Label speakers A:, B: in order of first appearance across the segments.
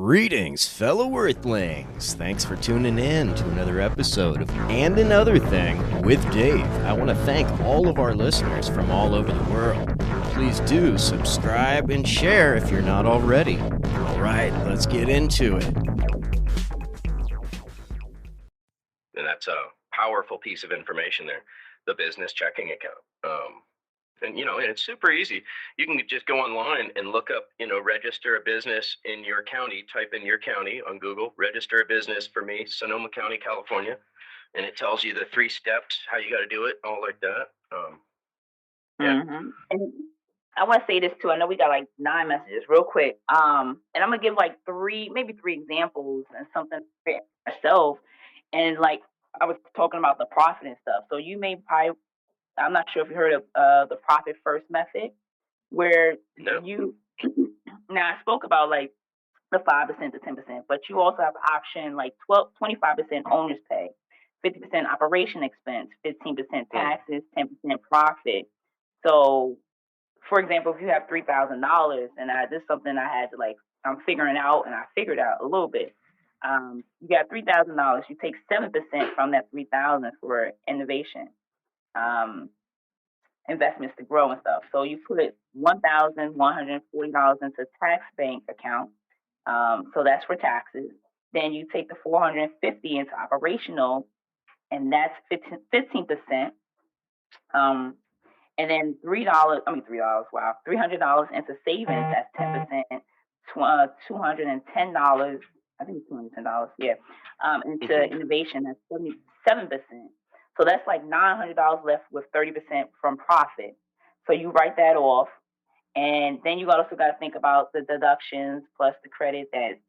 A: Greetings, fellow Earthlings. Thanks for tuning in to another episode of And Another Thing with Dave. I want to thank all of our listeners from all over the world. Please do subscribe and share if you're not already. All right, let's get into it.
B: And that's a powerful piece of information there, the business checking account. And it's super easy. You can just go online and look up, register a business in your county, type in your county on Google, register a business for me, Sonoma County, California. And it tells you the 3 steps, how you got to do it, all like that.
C: And I want to say this too. I know we got like 9 messages real quick. And I'm going to give like 3 examples and something for myself. And like I was talking about the profit and stuff. So you may probably, I'm not sure if you heard of the profit first method, where you, now I spoke about like the 5% to 10%, but you also have the option like 25% owner's pay, 50% operation expense, 15% taxes, 10% profit. So, for example, if you have $3,000, and this is something I had to I'm figuring out, and I figured out a little bit. You got $3,000. You take 7% from that $3,000 for innovation. Investments to grow and stuff. So you put $1,140 into tax bank account. So that's for taxes. Then you take the $450 into operational, and that's 15%. And then $300 into savings, that's 10%. $210, I think it's $210, yeah. Into innovation, that's 77%. So that's like $900 left with 30% from profit. So you write that off. And then you also got to think about the deductions plus the credit that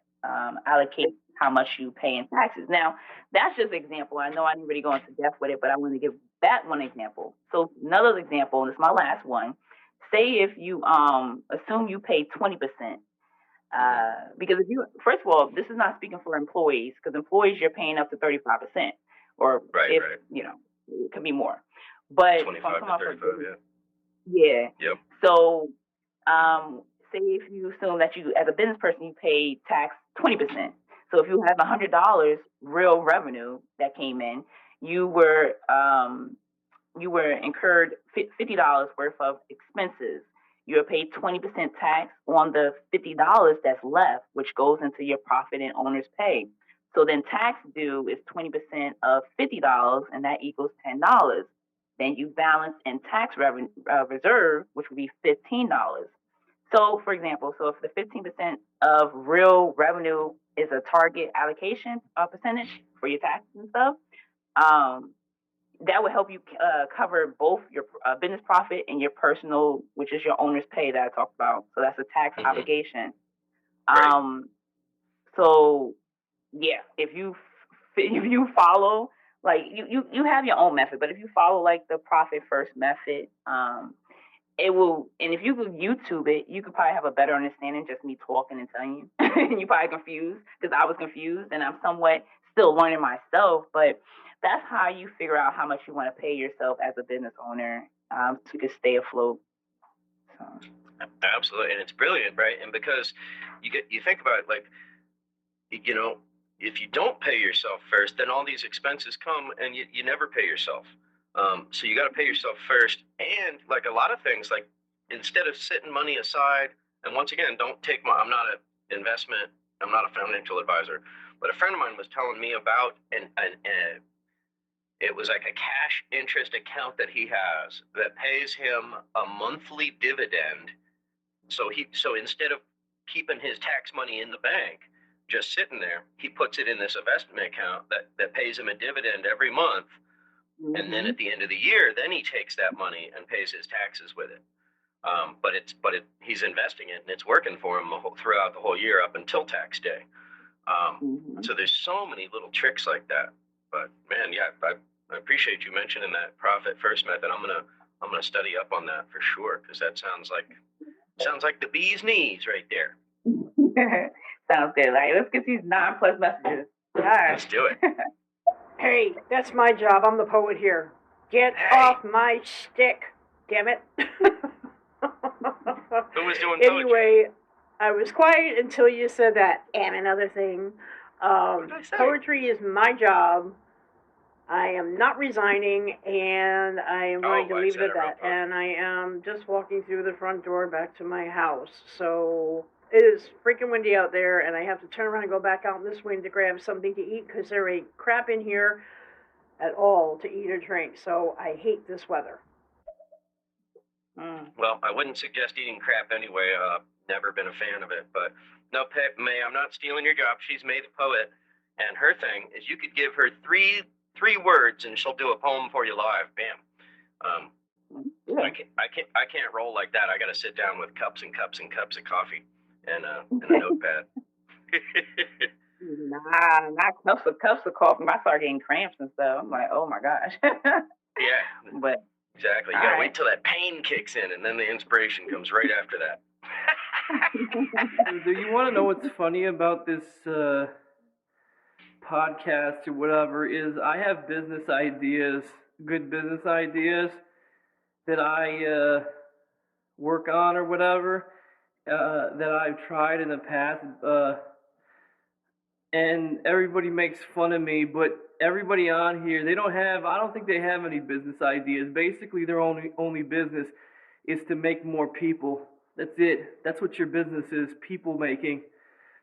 C: allocates how much you pay in taxes. Now, that's just an example. I know I didn't really go into depth with it, but I want to give that one example. So another example, and it's my last one. Say if you assume you pay 20%. Because first of all, this is not speaking for employees, because employees you're paying up to 35%. Or it could be more. But
B: 25 to 35,
C: yeah.
B: Yep.
C: So, say if you assume that you, as a business person, you pay tax 20%. So if you have $100 real revenue that came in, you were incurred $50 worth of expenses. You are paid 20% tax on the $50 that's left, which goes into your profit and owner's pay. So then tax due is 20% of $50, and that equals $10. Then you balance in tax reserve, which would be $15. So, for example, if the 15% of real revenue is a target allocation percentage for your taxes and stuff, that would help you cover both your business profit and your personal, which is your owner's pay that I talked about. So that's a tax obligation.
B: Right.
C: So yeah, if you follow, like you have your own method, but if you follow like the profit first method, it will. And if you could YouTube it, you could probably have a better understanding. Just me talking and telling you, and you probably confused because I was confused, and I'm somewhat still learning myself. But that's how you figure out how much you want to pay yourself as a business owner to stay afloat. So.
B: Absolutely, and it's brilliant, right? And because you think about it, like, if you don't pay yourself first, then all these expenses come and you never pay yourself. So you got to pay yourself first. And like a lot of things, like instead of setting money aside, and once again, don't take I'm not I'm not a financial advisor, but a friend of mine was telling me about, and it was like a cash interest account that he has that pays him a monthly dividend. So instead of keeping his tax money in the bank, just sitting there, he puts it in this investment account that pays him a dividend every month. And then at the end of the year, then he takes that money and pays his taxes with it. He's investing it, and it's working for him throughout the whole year up until tax day. So there's so many little tricks like that. But man, yeah, I appreciate you mentioning that profit first method. I'm gonna study up on that for sure, because that sounds like the bee's knees right there.
C: Sounds good. Like, let's get these 9+ messages. All right.
B: Let's do it.
D: Hey, that's my job. I'm the poet here. Get off my stick, damn it.
B: Who was doing poetry?
D: Anyway, I was quiet until you said that. And another thing,
B: What did I say?
D: poetry is my job. I am not resigning, and I am going to leave it at that. And I am just walking through the front door back to my house. So it is freaking windy out there, and I have to turn around and go back out in this wind to grab something to eat because there ain't crap in here at all to eat or drink. So I hate this weather.
B: Well, I wouldn't suggest eating crap anyway. Never been a fan of it. But no, May, I'm not stealing your job. She's May the poet, and her thing is you could give her three words and she'll do a poem for you live. Bam. I can't roll like that. I got to sit down with cups and cups and cups of coffee and a notepad.
C: Nah, not cups of coffee. I start getting cramps and stuff. I'm like, oh my gosh.
B: Yeah.
C: But
B: exactly. You gotta wait till that pain kicks in, and then the inspiration comes right after that.
E: Do you want to know what's funny about this podcast or whatever? Is I have business ideas, good business ideas that I work on or whatever that I've tried in the past. And everybody makes fun of me, but everybody on here, I don't think they have any business ideas. Basically, their only business is to make more people. That's it. That's what your business is, people making.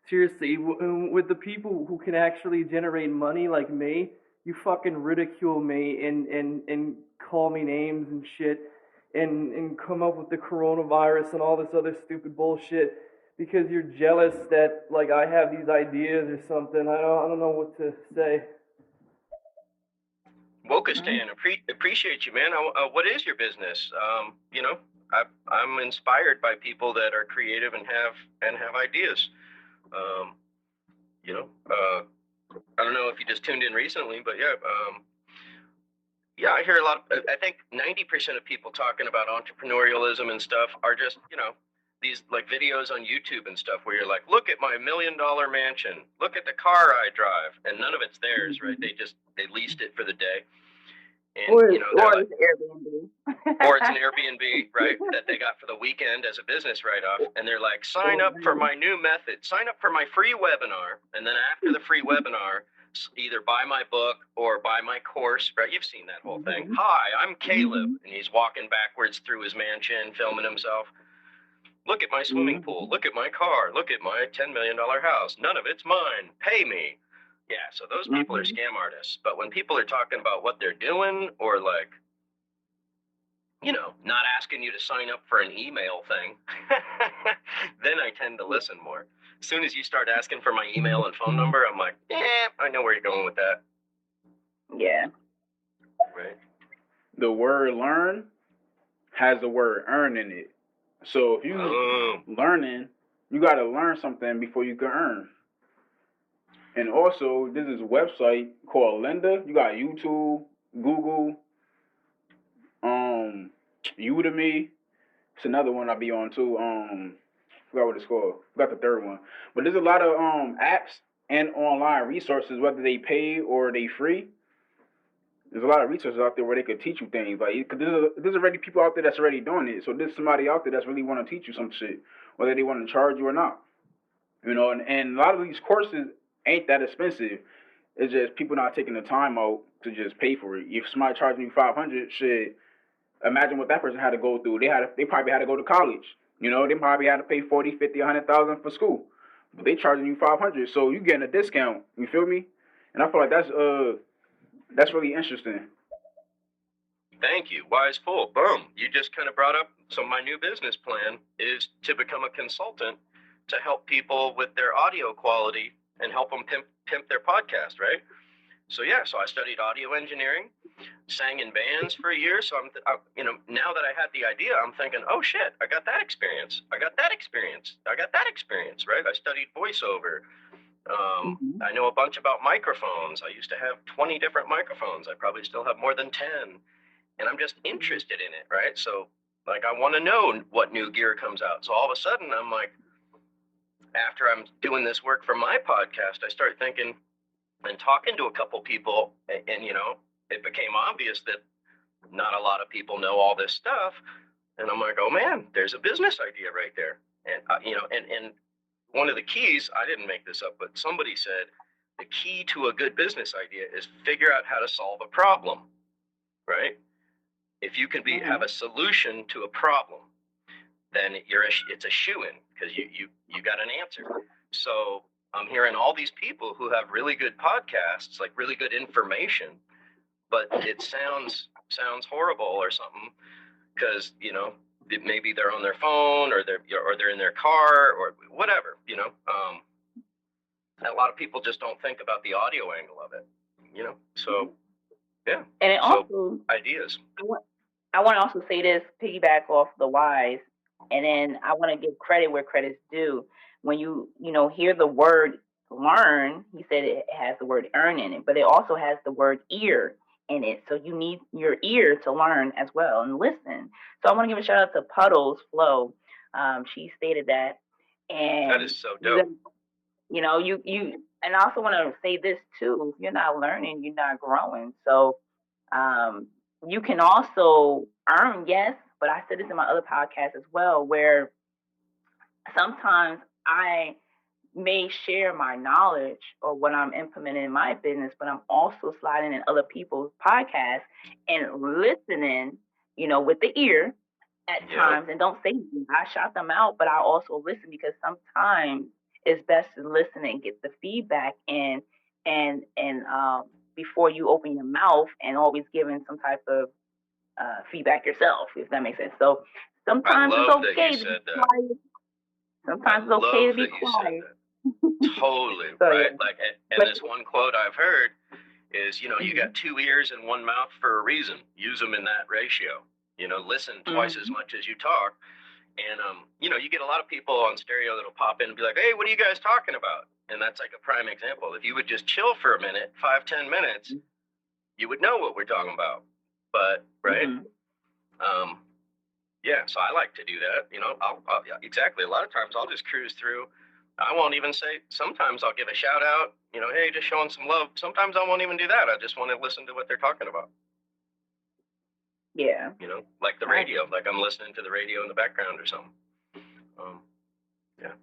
E: Seriously, with the people who can actually generate money like me, you fucking ridicule me and call me names and shit and come up with the coronavirus and all this other stupid bullshit. Because you're jealous that like I have these ideas or something. I don't know what to say.
B: Wokistan, appreciate you, man. What is your business? I'm inspired by people that are creative and have ideas. I don't know if you just tuned in recently, but yeah, I hear a lot. I think 90% of people talking about entrepreneurialism and stuff are just these like videos on YouTube and stuff where you're like, look at my $1 million mansion, look at the car I drive, and none of it's theirs, right? They leased it for the day, and
C: or
B: like,
C: it's Airbnb,
B: or it's an Airbnb, right? That they got for the weekend as a business write-off, and they're like, sign up for my new method, sign up for my free webinar, and then after the free webinar, either buy my book or buy my course, right? You've seen that whole thing. Hi, I'm Caleb, and he's walking backwards through his mansion, filming himself. Look at my swimming pool. Look at my car. Look at my $10 million house. None of it's mine. Pay me. Yeah, so those people are scam artists. But when people are talking about what they're doing or like, not asking you to sign up for an email thing, then I tend to listen more. As soon as you start asking for my email and phone number, I'm like, I know where you're going with that.
C: Yeah.
B: Right.
F: The word learn has the word earn in it. So if you learning, you got to learn something before you can earn. And also, there's this website called Lynda. You got YouTube, Google, Udemy. It's another one I be on too. Forgot what it's called. Forgot the third one. But there's a lot of apps and online resources, whether they pay or they free. There's a lot of resources out there where they could teach you things. Like, cause there's already people out there that's already doing it. So there's somebody out there that's really want to teach you some shit, whether they want to charge you or not. And a lot of these courses ain't that expensive. It's just people not taking the time out to just pay for it. If somebody charging you $500, shit, imagine what that person had to go through. They probably had to go to college. They probably had to pay $40,000, $50,000, $100,000 for school. But they charging you $500, so you getting a discount. You feel me? And I feel like that's really interesting.
B: Thank you. Wise fool. Boom. You just kind of brought up. So my new business plan is to become a consultant to help people with their audio quality and help them pimp their podcast, right? So I studied audio engineering, sang in bands for a year. So now that I had the idea, I'm thinking, oh shit, I got that experience. I got that experience, right? I studied voiceover. I know a bunch about microphones. I used to have 20 different microphones. I probably still have more than 10. And I'm just interested in it, right? So, like, I want to know what new gear comes out. So all of a sudden, I'm like, after I'm doing this work for my podcast, I start thinking and talking to a couple people, and it became obvious that not a lot of people know all this stuff. And I'm like, oh man, there's a business idea right there. And one of the keys, I didn't make this up, but somebody said the key to a good business idea is figure out how to solve a problem, right? If you can have a solution to a problem, then it's a shoo-in because you got an answer. So I'm hearing all these people who have really good podcasts, like really good information, but it sounds horrible or something because maybe they're on their phone or they're in their car or whatever. A lot of people just don't think about the audio angle of it. So yeah.
C: And it also
B: ideas.
C: I want to also say this, piggyback off the whys, and then I want to give credit where credit's due. When you hear the word learn, he said it has the word earn in it, but it also has the word ear in it. So you need your ear to learn as well and listen. So I want to give a shout out to Puddles Flo. She stated that, and
B: that is so dope.
C: And I also want to say this too: if you're not learning, you're not growing. So you can also earn, yes, but I said this in my other podcast as well, where sometimes I may share my knowledge or what I'm implementing in my business, but I'm also sliding in other people's podcasts and listening, with the ear at times, and don't say anything. I shout them out, but I also listen because sometimes it's best to listen and get the feedback and before you open your mouth and always giving some type of feedback yourself, if that makes sense. So sometimes it's okay to be quiet. Sometimes it's okay to be quiet.
B: Totally, so, right? Yeah. And this one quote I've heard is, you got 2 ears and 1 mouth for a reason. Use them in that ratio. Listen twice as much as you talk. And, you get a lot of people on stereo that'll pop in and be like, hey, what are you guys talking about? And that's like a prime example. If you would just chill for a minute, 5-10 minutes, you would know what we're talking about. But, right? Yeah, so I like to do that. Exactly. A lot of times I'll just cruise through. I won't even say, sometimes I'll give a shout out, hey, just showing some love. Sometimes I won't even do that. I just want to listen to what they're talking about.
C: Yeah.
B: Like the radio, like I'm listening to the radio in the background or something. Yeah.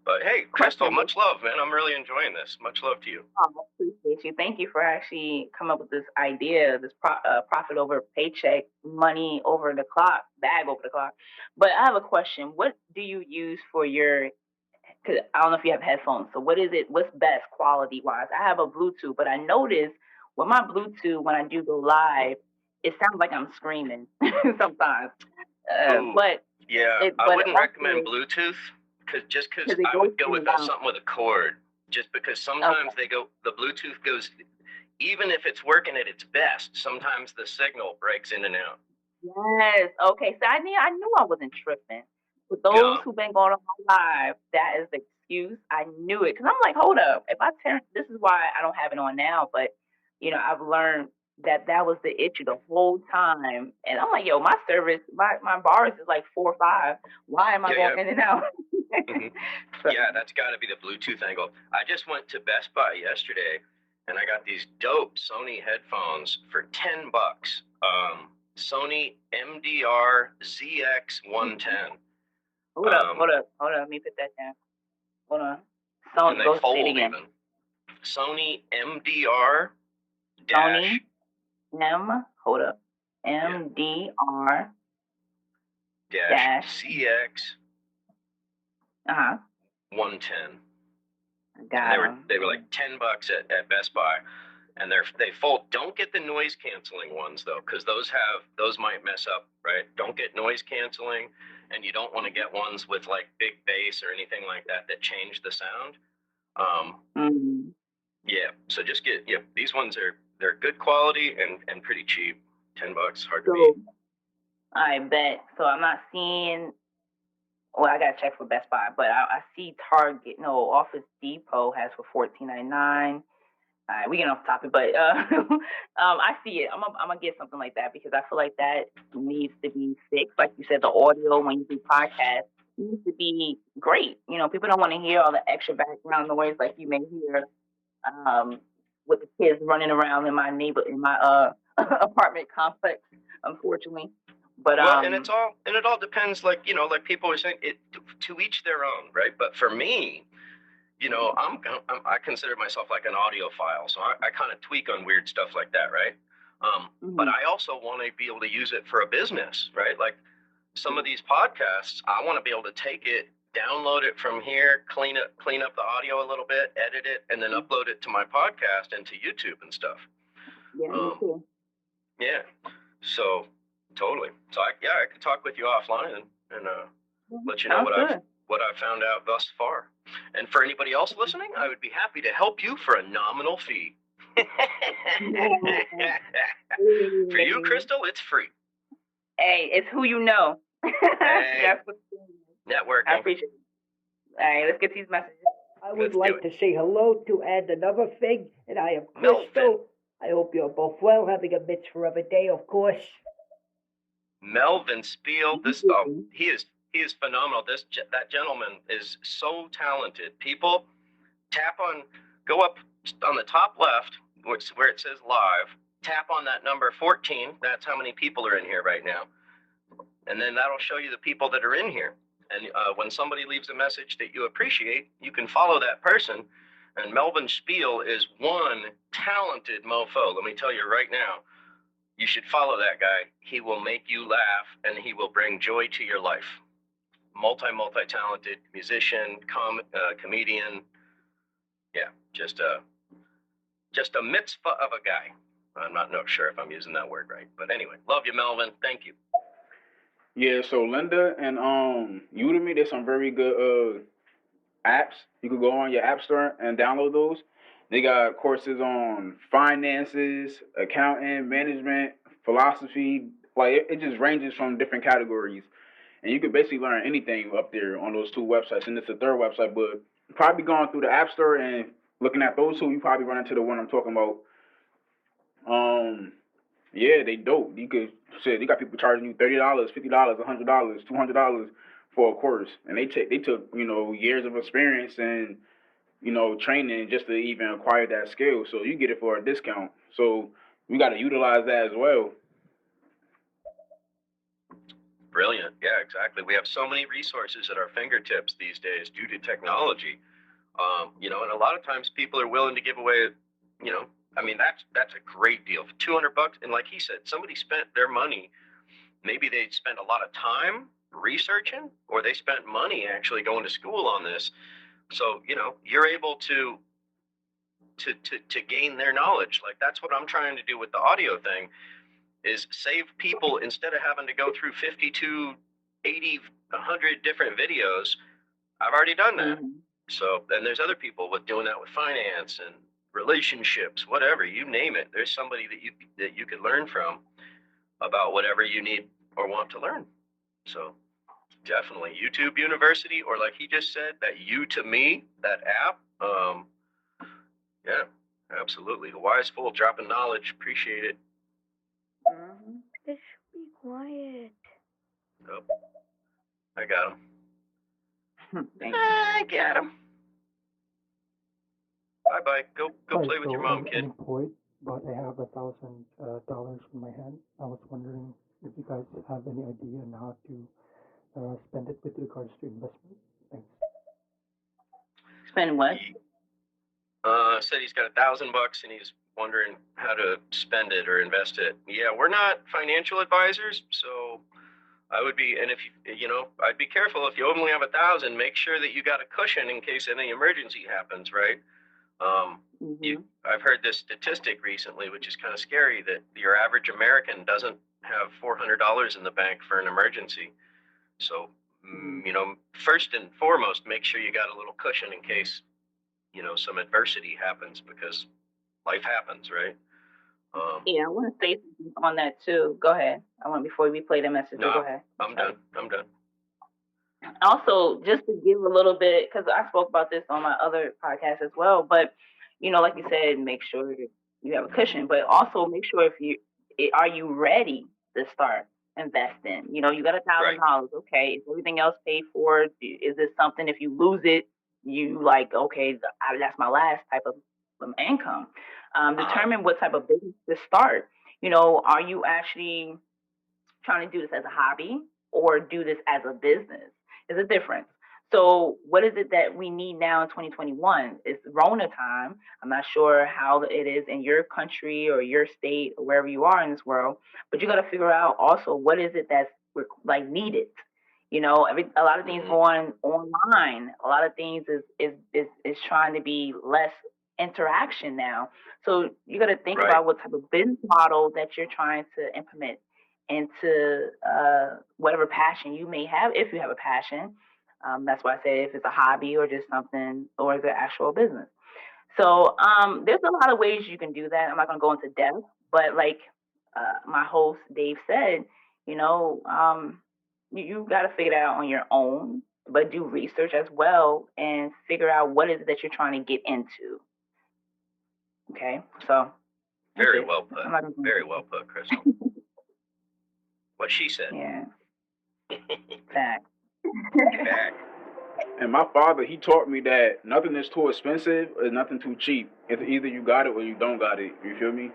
B: But hey, Crystal, much love, man. I'm really enjoying this. Much love to you.
C: I appreciate you. Thank you for actually coming up with this idea, this profit over paycheck, money over the clock, bag over the clock. But I have a question. What do you use for your, because I don't know if you have headphones, so what is it, what's best quality-wise? I have a Bluetooth, but I notice with my Bluetooth, when I do go live, it sounds like I'm screaming sometimes. But
B: yeah, I wouldn't recommend Bluetooth. Because I would go with something with a cord, just because sometimes the Bluetooth goes, even if it's working at its best, sometimes the signal breaks in and out.
C: Yes. Okay. So I knew I wasn't tripping. For those who've been going on my live, that is the excuse. I knew it because I'm like, hold up. If I turn, this is why I don't have it on now. But I've learned that was the issue the whole time, and I'm like, yo, my service, my bars is like 4 or 5. Why am I going in and out?
B: So. Yeah, that's got to be the Bluetooth angle. I just went to Best Buy yesterday, and I got these dope Sony headphones for $10. Sony MDR ZX110.
C: Hold up. Let me put that down. Hold on.
B: And they fold even. Sony MDR
C: Sony MDR
B: dash CX 110. They were like $10 at Best Buy, and they fold. Don't get the noise canceling ones though, because those might mess up, right? Don't get noise canceling, and you don't want to get ones with like big bass or anything like that change the sound. Yeah, so just get these ones they're good quality and pretty cheap. $10, hard to beat.
C: I bet. So I'm not seeing. Well, I gotta check for Best Buy, but I see Target. No, Office Depot has for $14.99. We get off topic, but I see it. I'm gonna get something like that because I feel like that needs to be fixed. Like you said, the audio when you do podcasts needs to be great. People don't want to hear all the extra background noise like you may hear with the kids running around in my apartment complex, unfortunately. But
B: Well, and it all depends. Like like people are saying, it to each their own, right? But for me, I consider myself like an audiophile, so I kind of tweak on weird stuff like that, right? But I also want to be able to use it for a business, right? Like some of these podcasts, I want to be able to take it, download it from here, clean up the audio a little bit, edit it, and then upload it to my podcast and to YouTube and stuff.
C: Yeah, me too.
B: Yeah. So totally. So I could talk with you offline and let you know what I've found out thus far. And for anybody else listening, I would be happy to help you for a nominal fee. For you, Crystal, it's free.
C: Hey, it's who you know.
B: Hey,
C: that's what
B: networking.
C: I appreciate it. All right, let's get these messages.
G: I would like to say hello to and another thing, and I am Crystal.
B: Melvin.
G: I hope you're both well, having a mitzvah of a day, of course.
B: Melvin Spiel, he is phenomenal. That gentleman is so talented. People go up on the top left, where it says live. Tap on that number 14. That's how many people are in here right now, and then that'll show you the people that are in here. And when somebody leaves a message that you appreciate, you can follow that person. And Melvin Spiel is one talented mofo. Let me tell you right now, you should follow that guy. He will make you laugh, and he will bring joy to your life. Multi-talented musician, comedian. Yeah, just a mitzvah of a guy. I'm not sure if I'm using that word right, but anyway, love you, Melvin. Thank you.
F: Yeah, so Linda and Udemy, there's some very good apps. You could go on your app store and download those. They got courses on finances, accounting, management, philosophy. Like it just ranges from different categories. And you could basically learn anything up there on those two websites. And it's a third website, but probably going through the app store and looking at those two, you probably run into the one I'm talking about. Yeah, they dope. You got people charging you $30, $50, $100, $200 for a course, and they took years of experience and training just to even acquire that skill. So you get it for a discount. So we got to utilize that as well.
B: Brilliant. Yeah, exactly. We have so many resources at our fingertips these days due to technology. And a lot of times people are willing to give away, that's a great deal for $200. And like he said, somebody spent their money. Maybe they spent a lot of time researching, or they spent money actually going to school on this. So, you're able to gain their knowledge. Like that's what I'm trying to do with the audio thing, is save people instead of having to go through 52, 80, 100 different videos. I've already done that. Mm-hmm. So, and there's other people doing that with finance and relationships, whatever, you name it. There's somebody that you could learn from about whatever you need or want to learn. So definitely YouTube University, or like he just said, that U2Me, that app. Yeah, absolutely. The Wise Fool dropping knowledge. Appreciate it.
H: Just be quiet.
B: Oh, I got him. I got him. Bye. Go play with your mom, kid.
I: I'm employed, but I have $1,000 in my hand. I was wondering if you guys have any idea on how to spend it with regards to investment. Thanks.
C: Spend what?
B: Said he's got $1,000 and he's wondering how to spend it or invest it. Yeah, we're not financial advisors, so I would be, and if I'd be careful. If you only have 1,000, make sure that you got a cushion in case any emergency happens, right? I've heard this statistic recently, which is kind of scary, that your average American doesn't have $400 in the bank for an emergency. So, first and foremost, make sure you got a little cushion in case, some adversity happens, because life happens, right?
C: Yeah, I want to say something on that too. Go ahead. Before we play the message.
B: No,
C: go ahead.
B: I'm done.
C: Also, just to give a little bit, because I spoke about this on my other podcast as well, but, like you said, make sure you have a cushion, but also make sure are you ready to start investing? You got $1,000. Okay. Is everything else paid for? Is this something, if you lose it, you okay, that's my last type of income? Determine what type of business to start. Are you actually trying to do this as a hobby or do this as a business. There's a difference. So what is it that we need now in 2021? It's Rona time. I'm not sure how it is in your country or your state or wherever you are in this world, but you got to figure out also what is it that's like needed. You know, a lot of things going online. A lot of things is trying to be less interaction now. So you got to think
B: Right.
C: about what type of business model that you're trying to implement into whatever passion you may have, if you have a passion. That's why I say if it's a hobby or just something, or is it actual business. So there's a lot of ways you can do that. I'm not gonna go into depth, but like my host Dave said, you know, you got to figure it out on your own, but do research as well and figure out what is it that you're trying to get into. Okay, so
B: very well put. Very well put, Crystal. What she said.
C: Yeah. Fact.
B: Fact.
F: And my father, he taught me that nothing is too expensive or nothing too cheap. It's either you got it or you don't got it. You feel me?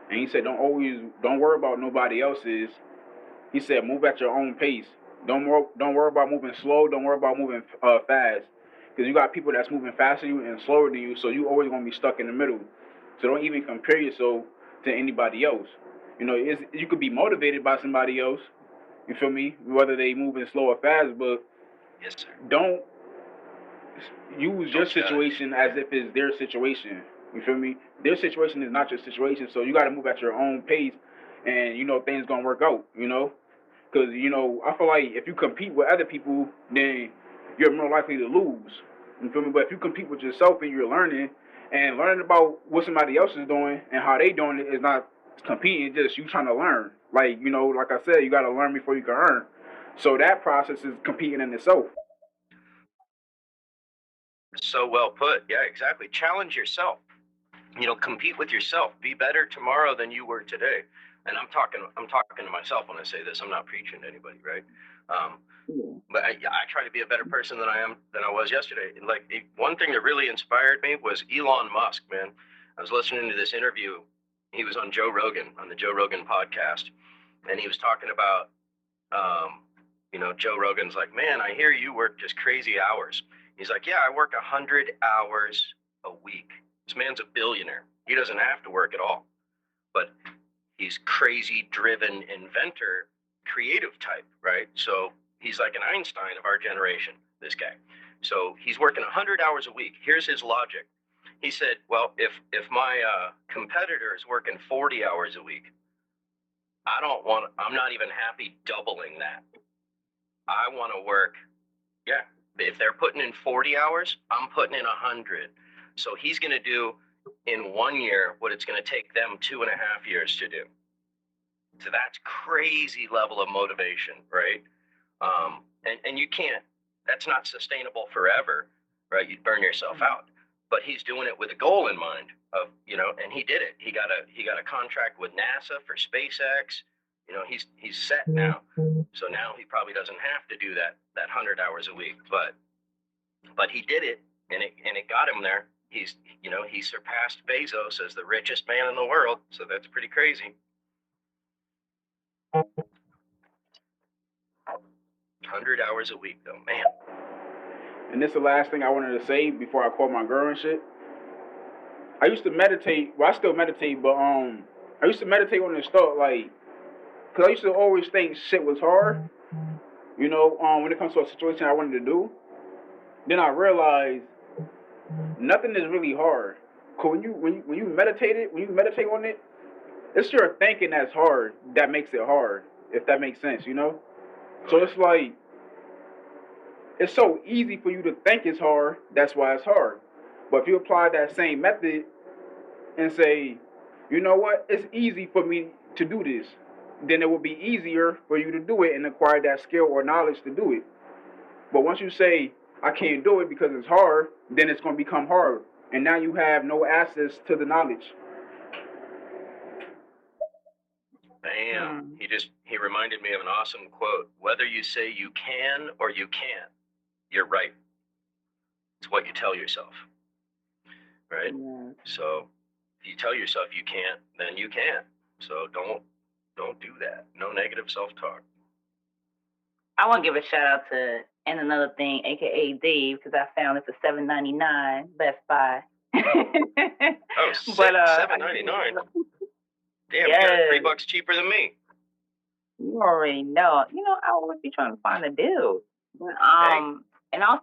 F: And he said, don't worry about nobody else's. He said, move at your own pace. Don't worry about moving slow. Don't worry about moving fast. Because you got people that's moving faster than you and slower than you, so you always gonna be stuck in the middle. So don't even compare yourself to anybody else. You know, you could be motivated by somebody else. You feel me? Whether they moving slow or fast, but
B: yes, sir.
F: Don't use your situation as if it's their situation. You feel me? Their situation is not your situation, so you got to move at your own pace, and you know things gonna work out. You know, because you know I feel like if you compete with other people, then you're more likely to lose. You feel me? But if you compete with yourself and you're learning about what somebody else is doing and how they doing it is not competing, just you trying to learn. Like you know, like I said, you got to learn before you can earn. So that process is competing in itself.
B: So well put. Yeah, exactly. Challenge yourself. You know, compete with yourself. Be better tomorrow than you were today. And I'm talking to myself when I say this. I'm not preaching to anybody, right? But I try to be a better person than I was yesterday. Like one thing that really inspired me was Elon Musk, man. I was listening to this interview. He was on the Joe Rogan podcast, and he was talking about, you know, Joe Rogan's like, man, I hear you work just crazy hours. He's like, yeah, I work 100 hours a week. This man's a billionaire. He doesn't have to work at all, but he's crazy driven inventor, creative type, right? So he's like an Einstein of our generation, this guy. So he's working 100 hours a week. Here's his logic. He said, well, if my competitor is working 40 hours a week, I'm not even happy doubling that. I want to work, yeah, if they're putting in 40 hours, I'm putting in 100. So he's going to do in 1 year what it's going to take them 2.5 years to do. So that's crazy level of motivation, right? And you can't, that's not sustainable forever, right? You'd burn yourself out. But he's doing it with a goal in mind of, you know, and he did it. He got a contract with NASA for SpaceX. You know, he's set now. So now he probably doesn't have to do that 100 hours a week, but he did it, and it got him there. He's, you know, he surpassed Bezos as the richest man in the world. So that's pretty crazy. 100 hours a week, though, man.
F: And this is the last thing I wanted to say before I call my girl and shit. I used to meditate. Well, I still meditate, but I used to meditate on this thought, like, cause I used to always think shit was hard. You know, when it comes to a situation I wanted to do, then I realized nothing is really hard. Cause when you meditate on it, it's your thinking that's hard that makes it hard. If that makes sense, you know. So it's like it's so easy for you to think it's hard. That's why it's hard. But if you apply that same method and say, you know what, it's easy for me to do this, then it will be easier for you to do it and acquire that skill or knowledge to do it. But once you say, I can't do it because it's hard, then it's going to become hard. And now you have no access to the knowledge.
B: Bam. He reminded me of an awesome quote. Whether you say you can or you can't, you're right. It's what you tell yourself. Right? Yeah. So if you tell yourself you can't, then you can't. So don't Don't do that. No negative self-talk.
C: I want to give a shout out to And Another Thing, aka Dave, because I found it for $7.99 Best Buy.
B: Oh, sick. But $7.99. Damn, yes. You got $3 cheaper than me.
C: You already know. I always be trying to find a deal. But and also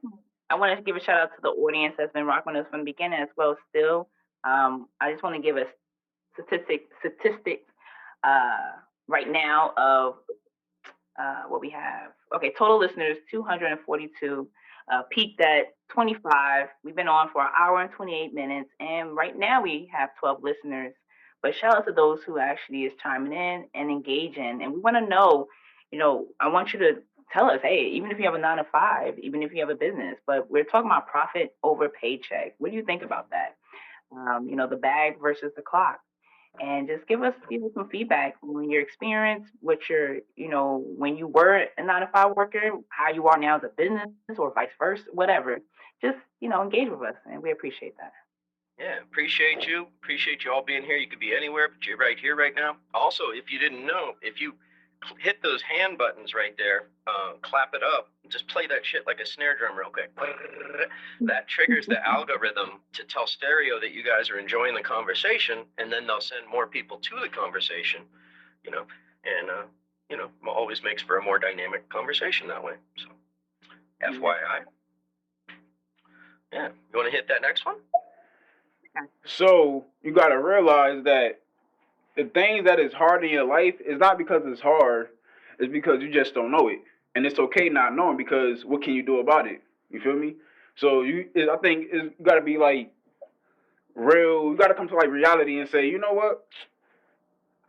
C: I want to give a shout out to the audience that's been rocking us from the beginning as well. Still, I just want to give a statistic right now of what we have. Okay, total listeners 242. Peaked at 25. We've been on for an hour and 28 minutes, and right now we have 12 listeners. But shout out to those who actually is chiming in and engaging. And we want to know, I want you to tell us, hey, even if you have a 9 to 5, even if you have a business, but we're talking about profit over paycheck. What do you think about that? The bag versus the clock. And just give us some feedback on your experience, what your, when you were a 9 to 5 worker, how you are now as a business or vice versa, whatever. Just, engage with us, and we appreciate that.
B: Yeah, appreciate you. Appreciate you all being here. You could be anywhere, but you're right here right now. Also, if you didn't know, if you hit those hand buttons right there, clap it up, just play that shit like a snare drum real quick. That triggers the algorithm to tell stereo that you guys are enjoying the conversation, and then they'll send more people to the conversation, and always makes for a more dynamic conversation that way. So, FYI. Yeah, you want to hit that next one?
F: So you got to realize that the things that is hard in your life is not because it's hard, it's because you just don't know it. And it's okay not knowing, because what can you do about it? You feel me? So I think you got to be like real. You got to come to like reality and say, you know what?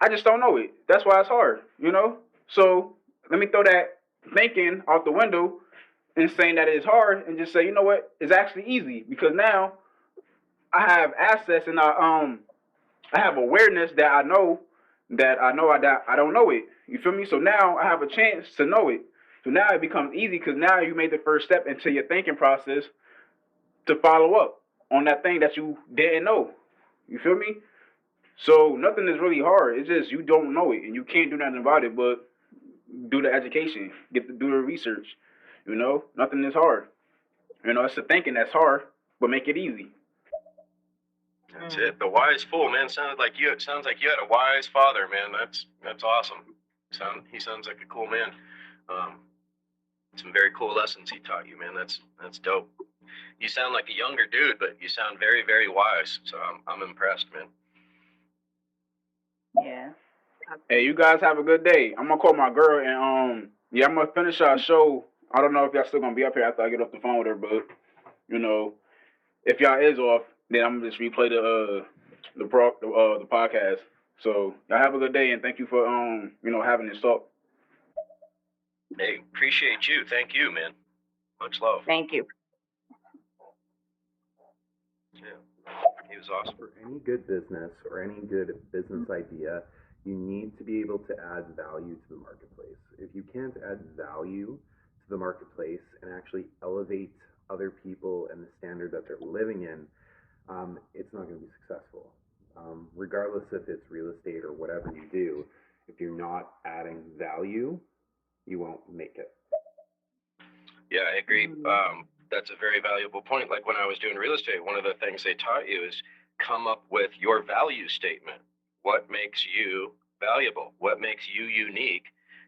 F: I just don't know it. That's why it's hard, So let me throw that thinking out the window and saying that it's hard, and just say, you know what? It's actually easy, because now I have access, and I have awareness that I know I don't know it. You feel me? So now I have a chance to know it. So now it becomes easy, because now you made the first step into your thinking process to follow up on that thing that you didn't know. You feel me? So nothing is really hard. It's just you don't know it, and you can't do nothing about it but do the education, do the research. Nothing is hard. It's the thinking that's hard, but make it easy.
B: That's it. The wise fool, man. Sounds like you had a wise father, man. That's awesome. He sounds like a cool man. Some very cool lessons he taught you, man. That's dope. You sound like a younger dude, but you sound very, very wise. So I'm impressed, man.
C: Yeah.
F: Hey, you guys have a good day. I'm gonna call my girl, and I'm gonna finish our show. I don't know if y'all still gonna be up here after I get off the phone with her, but if y'all is off, then I'm gonna just replay the podcast. So y'all have a good day, and thank you for having this talk.
B: Hey, appreciate you. Thank you, man. Much love.
C: Thank you.
B: Yeah, he was awesome.
A: For any good business or any good business idea, you need to be able to add value to the marketplace. If you can't add value to the marketplace and actually elevate other people and the standard that they're living in, it's not going to be successful. Regardless if it's real estate or whatever you do, if you're not adding value, you won't make it.
B: Yeah, I agree. That's a very valuable point. Like when I was doing real estate, one of the things they taught you is come up with your value statement. What makes you valuable? What makes you unique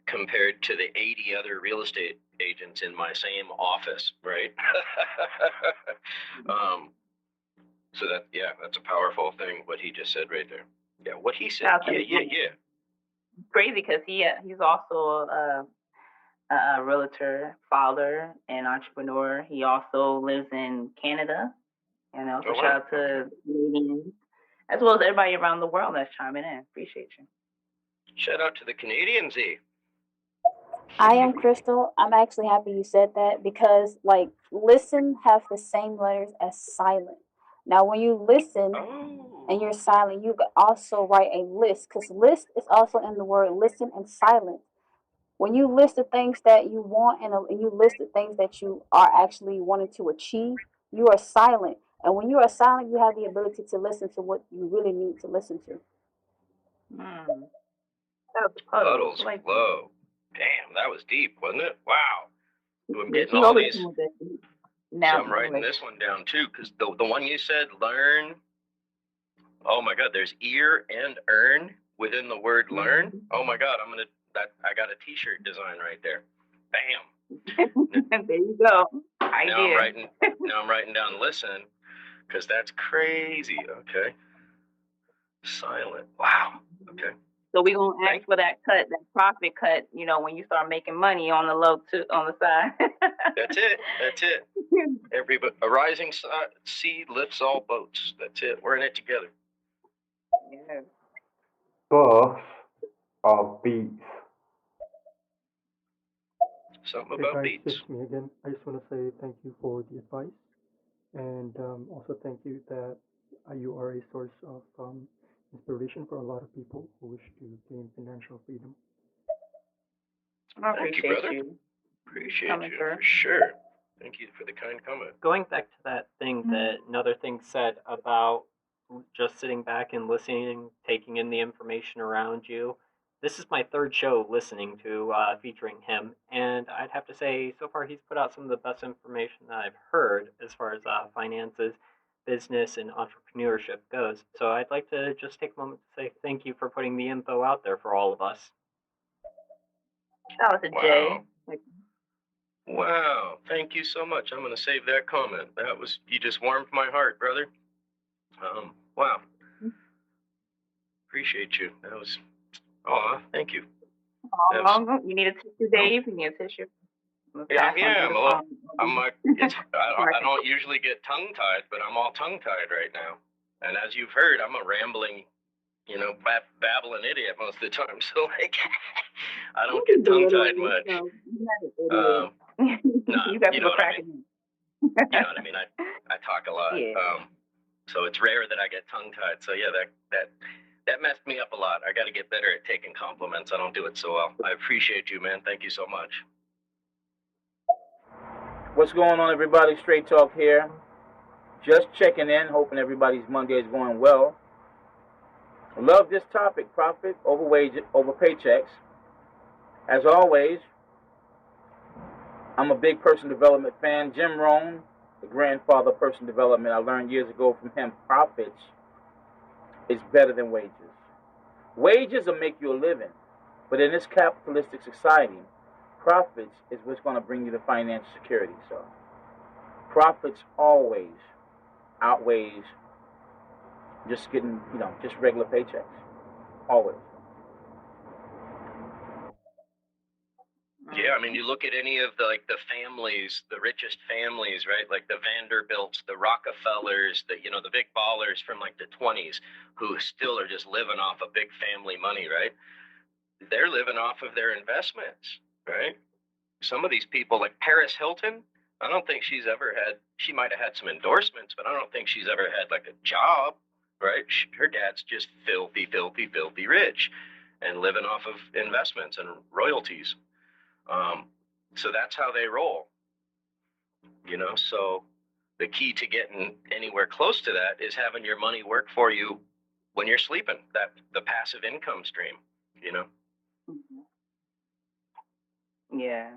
B: compared to the 80 other real estate agents in my same office, right? So that's a powerful thing, what he just said right there. Yeah, what he said. Yeah.
C: Crazy, because he's also a realtor, father, and entrepreneur. He also lives in Canada. So shout out to Canadians, as well as everybody around the world that's chiming in. Appreciate you.
B: Shout out to the Canadians,
J: I am Crystal. I'm actually happy you said that, because listen have the same letters as silent. Now, when you listen and you're silent, you could also write a list, because list is also in the word listen and silent. When you list the things that you want, and you list the things that you are actually wanting to achieve, you are silent. And when you are silent, you have the ability to listen to what you really need to listen to.
C: Puddles.
B: Puddles
C: Like,
B: flow. Damn, that was deep, wasn't it? Wow. I'm
C: yeah,
B: getting
C: she
B: all
C: always
B: these.
C: come with that.
B: So
C: Now,
B: I'm writing
C: anyway.
B: this one down too, because the one you said, learn. Oh my God, there's ear and earn within the word learn. Oh my God, I got a T-shirt design right there. Bam.
C: There you go. Idea.
B: Now I'm writing down listen, because that's crazy. Okay. Silent. Wow. Okay.
C: So we're gonna ask for that cut, that profit cut, when you start making money on the low on the side.
B: That's it. That's it. A rising sea lifts all boats. That's it. We're in it together.
C: Yeah.
K: Birth of beats.
B: Something
I: Hey
B: about
I: guys,
B: beats.
I: it's me again. I just want to say thank you for the advice, and also thank you that you are a source of inspiration for a lot of people who wish to gain financial freedom.
C: I
B: Thank you,
C: appreciate
B: brother.
C: you
B: Appreciate
C: coming
B: you
C: through.
B: for sure. Thank you for the kind comment.
L: Going back to that thing that another thing said about just sitting back and listening, taking in the information around you. This is my third show listening to featuring him, and I'd have to say so far he's put out some of the best information that I've heard as far as finances, business, and entrepreneurship goes. So I'd like to just take a moment to say thank you for putting the info out there for all of us.
C: Shout out to Jay.
B: Wow. Thank you so much. I'm going to save that comment. You just warmed my heart, brother. Wow. Appreciate you. Thank you.
C: You need a tissue, Dave? You need a tissue?
B: Yeah, I don't usually get tongue-tied, but I'm all tongue-tied right now. And as you've heard, I'm a rambling, babbling idiot most of the time. So, I don't get tongue-tied much.
C: You got people cracking
B: me. You know what I mean? I talk a lot.
C: Yeah.
B: So it's rare that I get tongue-tied. So, yeah, that messed me up a lot. I got to get better at taking compliments. I don't do it so well. I appreciate you, man. Thank you so much.
M: What's going on, everybody? Straight Talk here. Just checking in, hoping everybody's Monday is going well. Love this topic, profit over paychecks. As always, I'm a big personal development fan. Jim Rohn, the grandfather of personal development, I learned years ago from him, profits is better than wages. Wages will make you a living, but in this capitalistic society, profits is what's going to bring you the financial security. So profits always outweighs just getting, just regular paychecks. Always.
B: Yeah, I mean, you look at any of the families, the richest families, right? Like the Vanderbilts, the Rockefellers, the big ballers from like the 20s who still are just living off of big family money, right? They're living off of their investments, right? Some of these people, like Paris Hilton, I don't think she might have had some endorsements, but I don't think she's ever had like a job, right? Her dad's just filthy, filthy, filthy rich and living off of investments and royalties. So that's how they roll, so the key to getting anywhere close to that is having your money work for you when you're sleeping, the passive income stream,
C: Yeah.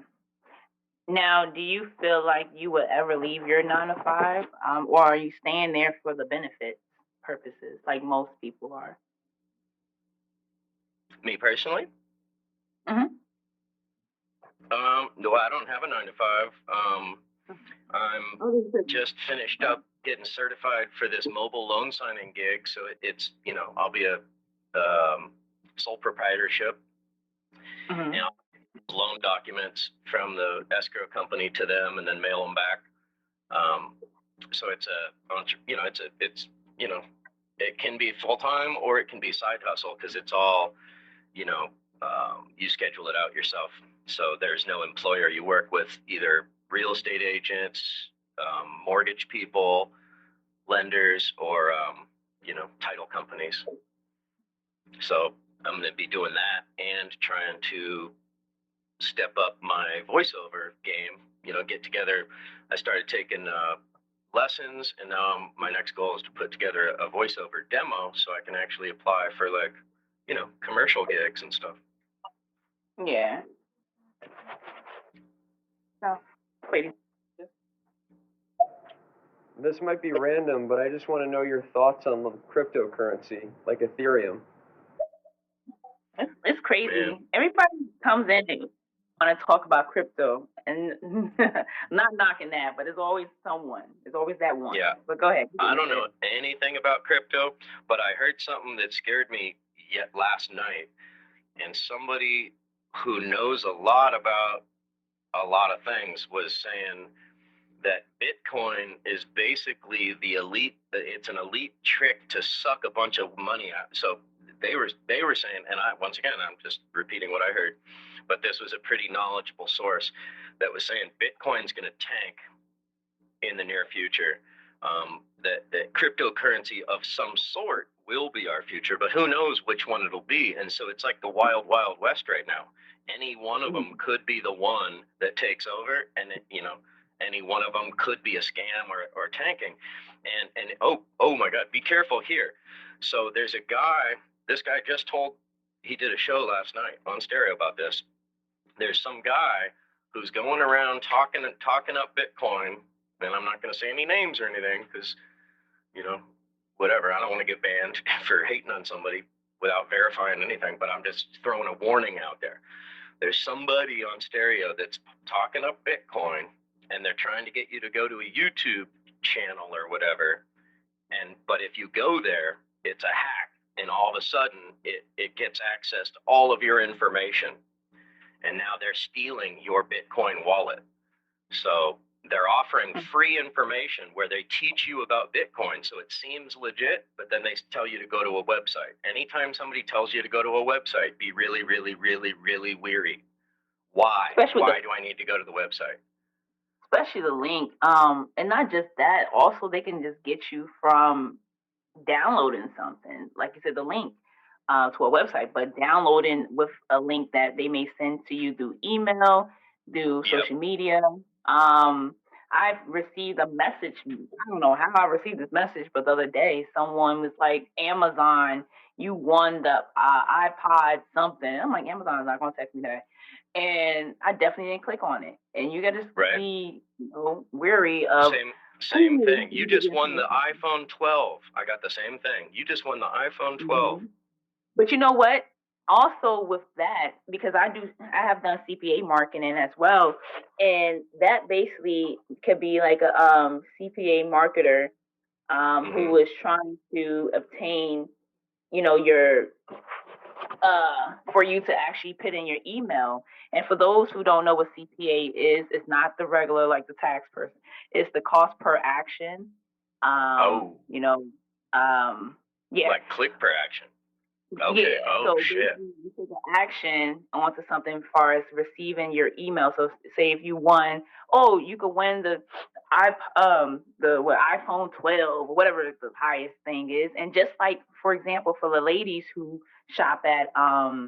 C: Now, do you feel like you would ever leave your 9 to 5, or are you staying there for the benefits purposes, like most people are?
B: Me personally? No, I don't have a 9 to 5. I'm just finished up getting certified for this mobile loan signing gig. So it's, I'll be a sole proprietorship. And I'll loan documents from the escrow company to them and then mail them back. So it can be full time or it can be side hustle because it's all, you schedule it out yourself. So there's no employer. You work with either real estate agents, mortgage people, lenders, or, title companies. So I'm going to be doing that and trying to step up my voiceover game, get together. I started taking lessons, and now my next goal is to put together a voiceover demo so I can actually apply for like commercial gigs and stuff.
C: Yeah. So, ladies.
N: This might be random, but I just want to know your thoughts on the cryptocurrency, like Ethereum.
C: It's crazy.
B: Man.
C: Everybody comes in and want to talk about crypto, and not knocking that, but there's always someone. There's always that one.
B: Yeah.
C: But go ahead.
B: I don't know anything about crypto, but I heard something that scared me yet last night. And somebody who knows a lot about a lot of things was saying that Bitcoin is basically the elite. It's an elite trick to suck a bunch of money out. So they were saying, and once again I'm just repeating what I heard, but this was a pretty knowledgeable source that was saying Bitcoin's going to tank in the near future. That cryptocurrency of some sort will be our future, but who knows which one it'll be. And so it's like the wild, wild west right now. Any one of them could be the one that takes over, and any one of them could be a scam or tanking. And oh my God, be careful here. So there's a guy. This guy just he did a show last night on stereo about this. There's some guy who's going around talking up Bitcoin. And I'm not going to say any names or anything because, whatever. I don't want to get banned for hating on somebody without verifying anything, but I'm just throwing a warning out there. There's somebody on stereo that's talking up Bitcoin, and they're trying to get you to go to a YouTube channel or whatever. But if you go there, it's a hack, and all of a sudden it gets access to all of your information. And now they're stealing your Bitcoin wallet. So they're offering free information where they teach you about Bitcoin. So it seems legit, but then they tell you to go to a website. Anytime somebody tells you to go to a website, be really, really, really, really weary. Why? Why do I need to go to the website?
C: Especially the link. And not just that, also they can just get you from downloading something. Like you said, the link to a website, but downloading with a link that they may send to you through email, through social media. I've received a message. I don't know how I received this message, but the other day someone was like, Amazon, you won the iPod something. I'm like, Amazon's not going to text me that. And I definitely didn't click on it. And you got to be wary of.
B: Same thing. You just won the iPhone 12. I got the same thing. You just won the iPhone 12.
C: Mm-hmm. But you know what? Also with that, because I have done CPA marketing as well, and that basically could be like a CPA marketer who is trying to obtain, your for you to actually put in your email. And for those who don't know what CPA is, it's not the regular like the tax person. It's the cost per action.
B: Like click per action. Okay.
C: Yeah, so
B: shit.
C: You take an action onto something as far as receiving your email. So say if you won, you could win the iPhone 12 or whatever the highest thing is. And just like, for example, for the ladies who shop at I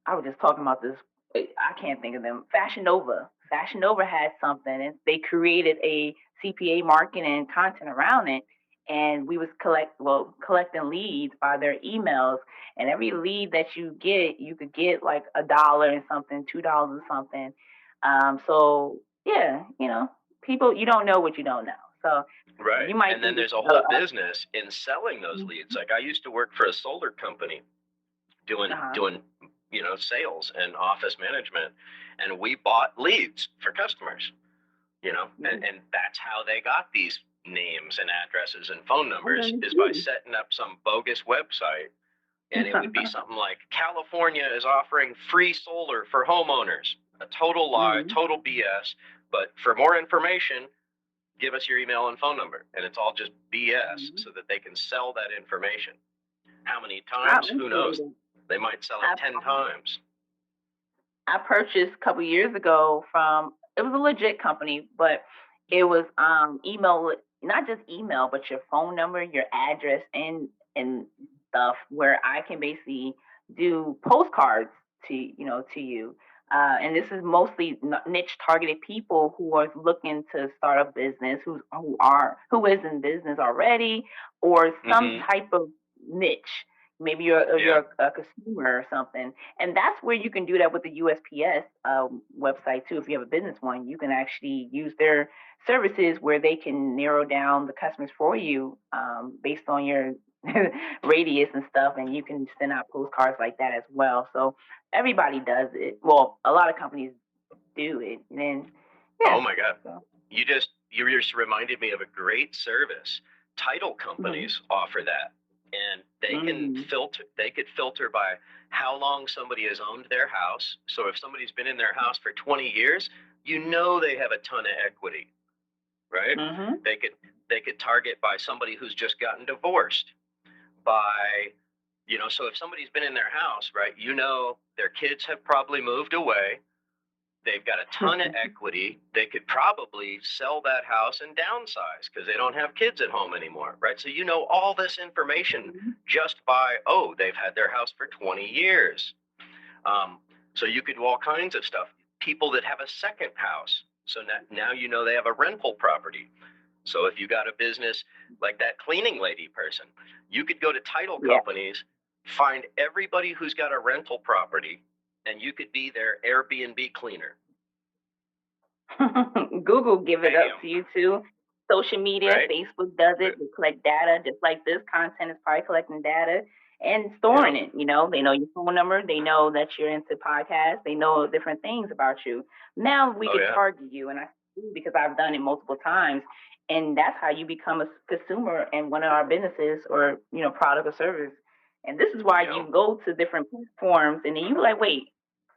C: was just talking about this. I can't think of them. Fashion Nova. Fashion Nova had something, and they created a CPA marketing content around it. And we was collecting leads by their emails. And every lead that you get, you could get like $1 and something, $2 and something. So yeah, people, you don't know what you don't know. So
B: right.
C: You might
B: and then there's a whole business in selling those leads. Like I used to work for a solar company doing sales and office management, and we bought leads for customers, and that's how they got these names and addresses and phone numbers is by setting up some bogus website. And it would be something like California is offering free solar for homeowners. A total lie, total BS. But for more information, give us your email and phone number. And it's all just BS so that they can sell that information. How many times? Who knows? They might sell it 10 times.
C: I purchased a couple years ago it was a legit company, but it was email, not just email, but your phone number, your address, and stuff, where I can basically do postcards to you. And this is mostly niche targeted people who are looking to start a business, who is in business already, or some type of niche. Maybe you're a consumer or something, and that's where you can do that with the USPS website too. If you have a business one, you can actually use their services where they can narrow down the customers for you based on your radius and stuff, and you can send out postcards like that as well. So everybody does it. Well, a lot of companies do it, and then
B: Oh my God! So. You just reminded me of a great service. Title companies offer that, and they can filter. They could filter by how long somebody has owned their house. So if somebody's been in their house for 20 years, you know they have a ton of equity, right? They could target by somebody who's just gotten divorced, by so if somebody's been in their house, right, their kids have probably moved away. They've got a ton of equity. They could probably sell that house and downsize because they don't have kids at home anymore, right? So all this information just by, they've had their house for 20 years. So you could do all kinds of stuff. People that have a second house. So now they have a rental property. So if you got a business like that cleaning lady person, you could go to title companies, find everybody who's got a rental property, and you could be their Airbnb cleaner.
C: Google give it up to you too. Social media, right. Facebook does it. They collect data, just like this content is probably collecting data and storing it. They know your phone number. They know that you're into podcasts. They know different things about you. Now we can target you, and I see because I've done it multiple times, and that's how you become a consumer in one of our businesses or product or service. And this is why you go to different platforms, and then you're like, wait,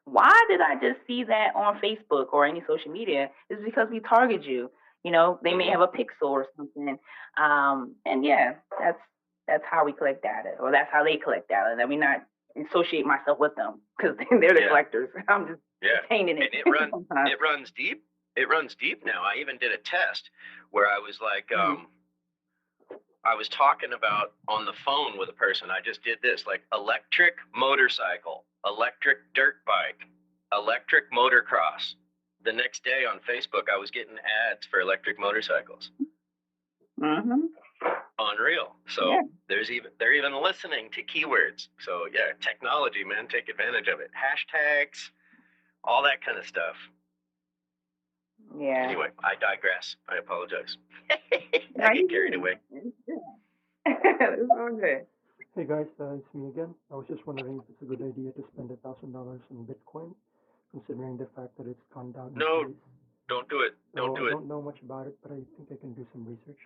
C: why did I just see that on Facebook or any social media? It's because we target you. They may have a pixel or something. And that's how we collect data, or that's how they collect data. That we not associate myself with them because they're the collectors. I'm just retaining it.
B: And it runs deep. It runs deep now. I even did a test where I was like, I was talking about on the phone with a person. I just did this, like electric motorcycle, electric dirt bike, electric motocross. The next day on Facebook, I was getting ads for electric motorcycles. Unreal. So they're even listening to keywords. So technology, man, take advantage of it. Hashtags, all that kind of stuff.
C: Yeah.
B: Anyway, I digress. I apologize. I get carried away.
C: It's all good.
I: Hey guys, it's me again. I was just wondering if it's a good idea to spend $1,000 in Bitcoin, considering the fact that it's gone down.
B: No, don't do it. Don't do it.
I: I don't know much about it, but I think I can do some research.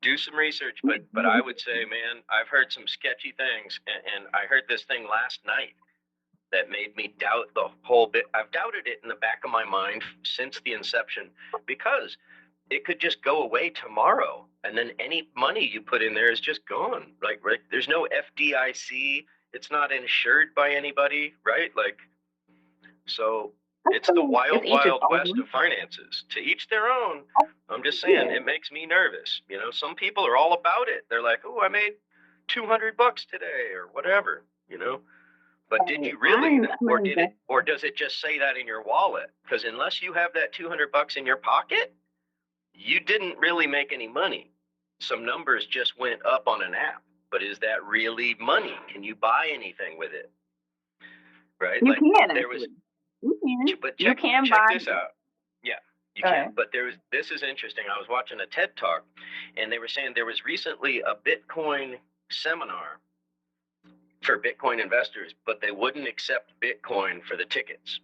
B: Do some research, but I would say, man, I've heard some sketchy things, and I heard this thing last night that made me doubt the whole bit. I've doubted it in the back of my mind since the inception because it could just go away tomorrow, and then any money you put in there is just gone. Like there's no FDIC. It's not insured by anybody, right? So it's the wild west of finances. To each their own. I'm just saying, it makes me nervous. Some people are all about it. They're like, oh, I made $200 today or whatever, But did you really, or does it just say that in your wallet? Because unless you have that $200 in your pocket, you didn't really make any money. Some numbers just went up on an app, but is that really money? Can you buy anything with it? Right?
C: You can. You can.
B: But
C: check
B: this out. Yeah, you can. But this is interesting. I was watching a TED Talk, and they were saying there was recently a Bitcoin seminar for Bitcoin investors, but they wouldn't accept Bitcoin for the tickets.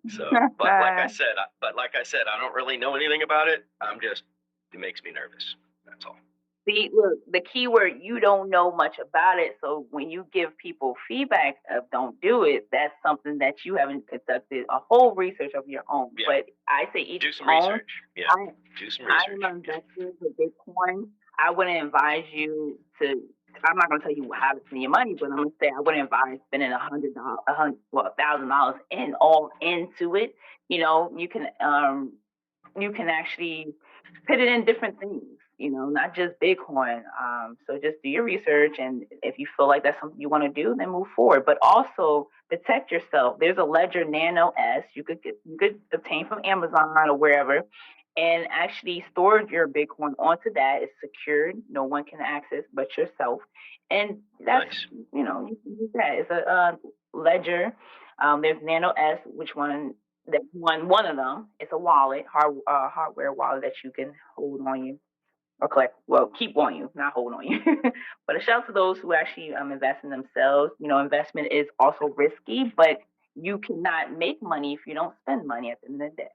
B: So, but like I said, I don't really know anything about it. It makes me nervous. That's all.
C: See, look, the key word, you don't know much about it. So when you give people feedback of don't do it, that's something that you haven't conducted a whole research of your own. Yeah. But I say each
B: do some research. Yeah, do some research.
C: I am invested with Bitcoin. I wouldn't advise you to. I'm not going to tell you how to spend your money, but I'm going to say I wouldn't advise spending $1,000 in all into it. You can actually put it in different things. Not just Bitcoin. So just do your research, and if you feel like that's something you want to do, then move forward. But also protect yourself. There's a Ledger Nano S you could obtain from Amazon or wherever, and actually stored your Bitcoin onto that. It's secured. No one can access but yourself. And that's,
B: Nice.
C: you know, you can use that. It's a ledger. There's Nano S, which one of them. It's a wallet, hardware wallet that you can hold on you or collect. Well, keep on you, not hold on you. But a shout out to those who actually invest in themselves. You know, investment is also risky, but you cannot make money if you don't spend money at the end of the day.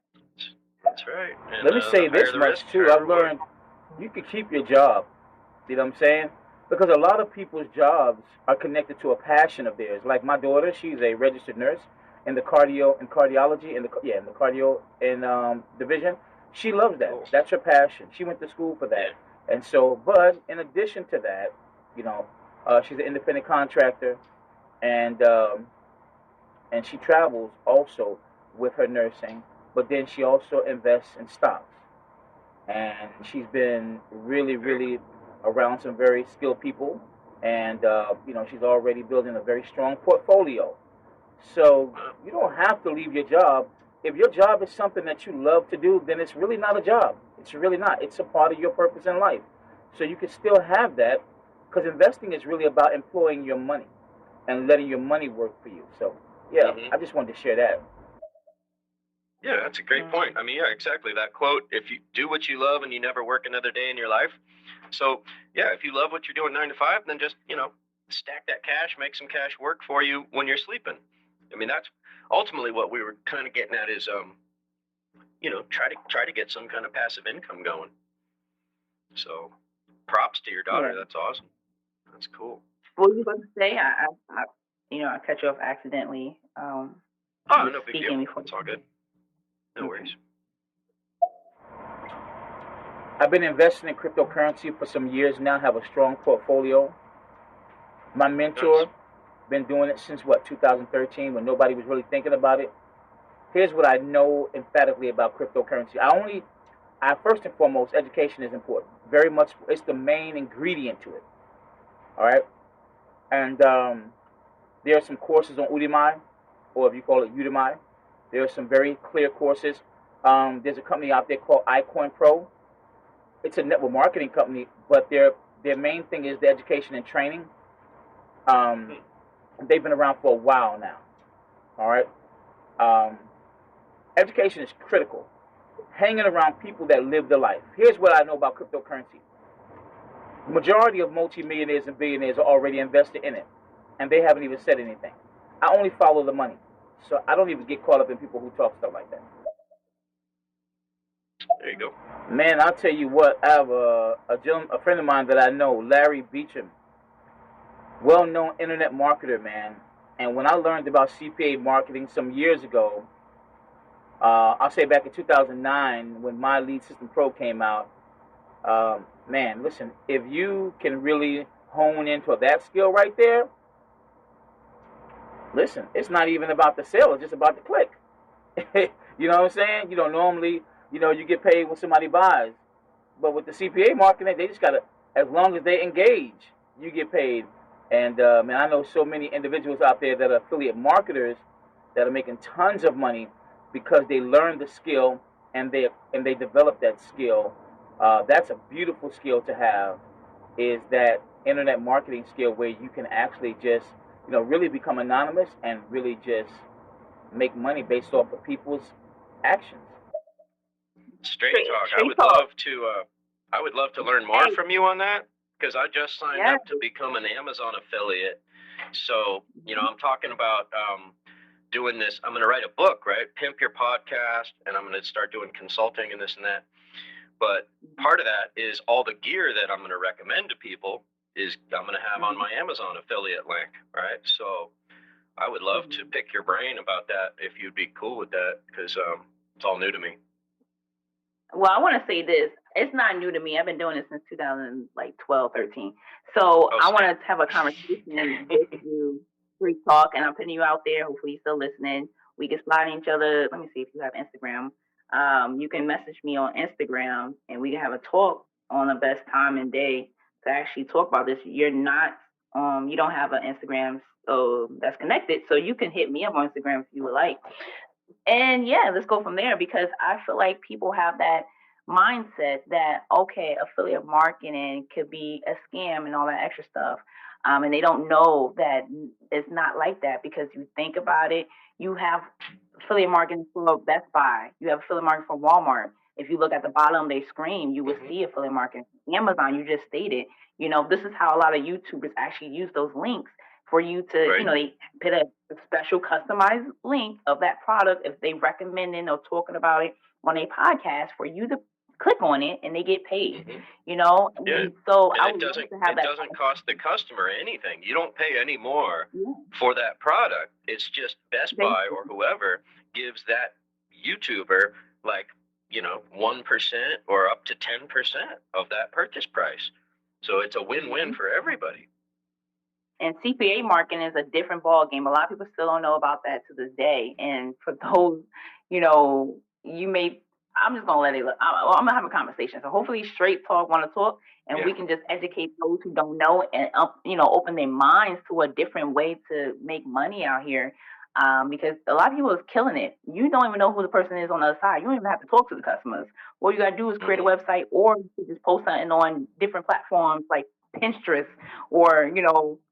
B: That's right. And
M: Let me say
B: the higher
M: this
B: the
M: much
B: risk,
M: too.
B: higher
M: I've
B: reward.
M: learned you can keep your job. You know what I'm saying? Because a lot of people's jobs are connected to a passion of theirs. Like my daughter, she's a registered nurse in the cardiology in the cardio division. She loves that.
B: Cool.
M: That's her passion. She went to school for that. And so, but in addition to that, you know, she's an independent contractor, and she travels also with her nursing. But then she also invests in stocks, and she's been really, really around some very skilled people, and you know, she's already building a very strong portfolio. So you don't have to leave your job. If your job is something that you love to do, then it's really not a job. It's really not. It's a part of your purpose in life. So you can still have that, because investing is really about employing your money and letting your money work for you. So yeah, I just wanted to share that.
B: Yeah, that's a great point. I mean, yeah, exactly. That quote, if you do what you love and you never work another day in your life. So, yeah, if you love what you're doing 9 to 5, then just, you know, stack that cash, make some cash work for you when you're sleeping. I mean, that's ultimately what we were kind of getting at is, you know, try to get some kind of passive income going. So, props to your daughter.
C: Yeah.
B: That's awesome. That's cool.
C: What were you about to say? I cut you off accidentally.
B: Oh, no big deal. It's all good. No worries.
M: I've been investing in cryptocurrency for some years now, have a strong portfolio. My mentor, been doing it since 2013, when nobody was really thinking about it. Here's what I know emphatically about cryptocurrency. I first and foremost, education is important. Very much, it's the main ingredient to it. All right? And there are some courses on Udemy, or if you call it Udemy. There are some very clear courses. There's a company out there called iCoin Pro. It's a network marketing company, but their main thing is the education and training. They've been around for a while now. All right. Education is critical. Hanging around people that live the life. Here's what I know about cryptocurrency. The majority of multimillionaires and billionaires are already invested in it, and they haven't even said anything. I only follow the money, so I don't even get caught up in people who talk stuff like that.
B: There you go.
M: Man, I'll tell you what, I have a friend of mine that I know, Larry Beecham, well-known internet marketer, man. And when I learned about CPA marketing some years ago, I'll say back in 2009 when my Lead System Pro came out, man, listen, if you can really hone into that skill right there, listen, it's not even about the sale, it's just about the click. You know what I'm saying? You know, normally, you know, you get paid when somebody buys. But with the CPA marketing, they just got to, as long as they engage, you get paid. And, man, I know so many individuals out there that are affiliate marketers that are making tons of money because they learned the skill and they developed that skill. That's a beautiful skill to have, is that internet marketing skill where you can actually just, you know, really become anonymous and really just make money based off of people's actions.
B: Straight talk. I would love to learn more from you on that, because I just signed up to become an Amazon affiliate. So, you know, I'm talking about doing this. I'm going to write a book, right? Pimp Your Podcast, and I'm going to start doing consulting and this and that. But part of that is all the gear that I'm going to recommend to people is I'm going to have on my Amazon affiliate link, right? So I would love to pick your brain about that if you'd be cool with that, because it's all new to me.
C: Well, I want to say this. It's not new to me. I've been doing it since 2012, 13. So I want to have a conversation with you, free talk, and I'm putting you out there. Hopefully you're still listening. We can slide each other. Let me see if you have Instagram. You can message me on Instagram, and we can have a talk on the best time and day to actually talk about this. You're not, you don't have an Instagram that's connected, so you can hit me up on Instagram if you would like. And yeah, let's go from there, because I feel like people have that mindset that, okay, affiliate marketing could be a scam and all that extra stuff. And they don't know that it's not like that, because you think about it, you have affiliate marketing for Best Buy, you have affiliate marketing for Walmart. If you look at the bottom of their screen, you will see affiliate marketing. Amazon, you just stated, this is how a lot of YouTubers actually use those links for you to,
B: Right.
C: they put a special customized link of that product if they recommending or talking about it on a podcast for you to click on it and they get paid.
B: Yeah.
C: So
B: And
C: I
B: it
C: would love
B: doesn't
C: to have that.
B: cost the customer anything. You don't pay any more
C: Yeah.
B: for that product. It's just Best Buy or whoever gives that YouTuber like, 1% or up to 10% of that purchase price. So it's a win-win for everybody.
C: And CPA marketing is a different ball game. A lot of people still don't know about that to this day. And for those, I'm just gonna let it. I'm gonna have a conversation. So hopefully, Straight Talk want to talk, and we can just educate those who don't know, and open their minds to a different way to make money out here. Because a lot of people is killing it. You don't even know who the person is on the other side. You don't even have to talk to the customers. All you gotta do is create a website, or you just post something on different platforms like Pinterest or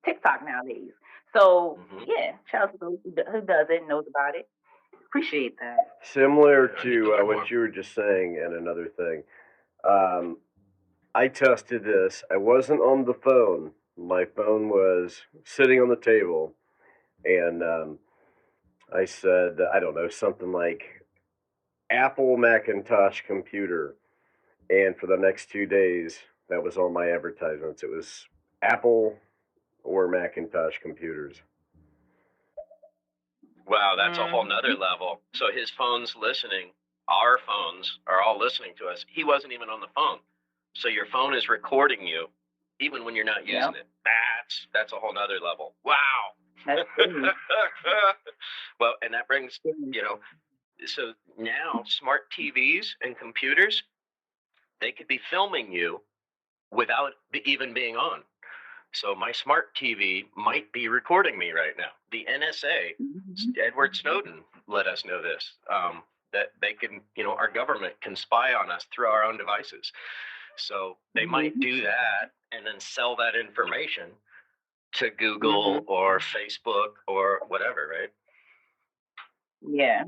C: TikTok nowadays. So yeah, shout out to those who does it and knows about it. Appreciate that.
N: Similar to what you were just saying, and another thing, I tested this. I wasn't on the phone. My phone was sitting on the table, and I said, I don't know, something like Apple Macintosh computer. And for the next 2 days, that was all my advertisements. It was Apple or Macintosh computers.
B: Wow, that's a whole nother level. So his phone's listening. Our phones are all listening to us. He wasn't even on the phone. So your phone is recording you even when you're not using it. That's a whole nother level. Wow. Well, and that brings, so now smart TVs and computers, they could be filming you without even being on. So my smart TV might be recording me right now. The NSA, Edward Snowden, let us know this, that they can, our government can spy on us through our own devices. So they might do that and then sell that information to Google or Facebook or whatever, right?
C: Yeah.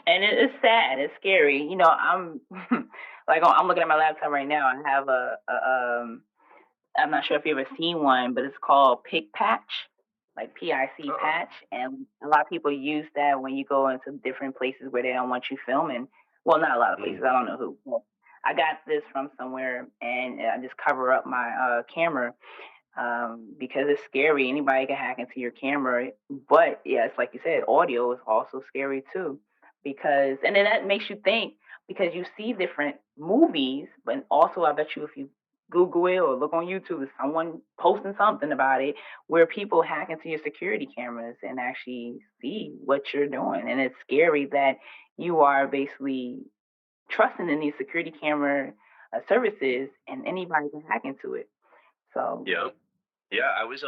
C: And it's sad. It's scary. I'm like, I'm looking at my laptop right now. I have I'm not sure if you've ever seen one, but it's called Pick Patch, like PIC Patch. And a lot of people use that when you go into different places where they don't want you filming. Well, not a lot of places. I don't know who. Well, I got this from somewhere, and I just cover up my camera because it's scary. Anybody can hack into your camera. But yeah, it's like you said, audio is also scary too, and then that makes you think, because you see different movies, but also I bet you if you Google it or look on YouTube, there's someone posting something about it where people hack into your security cameras and actually see what you're doing. And it's scary that you are basically trusting in these security camera services, and anybody can hack into it. So
B: yeah, I was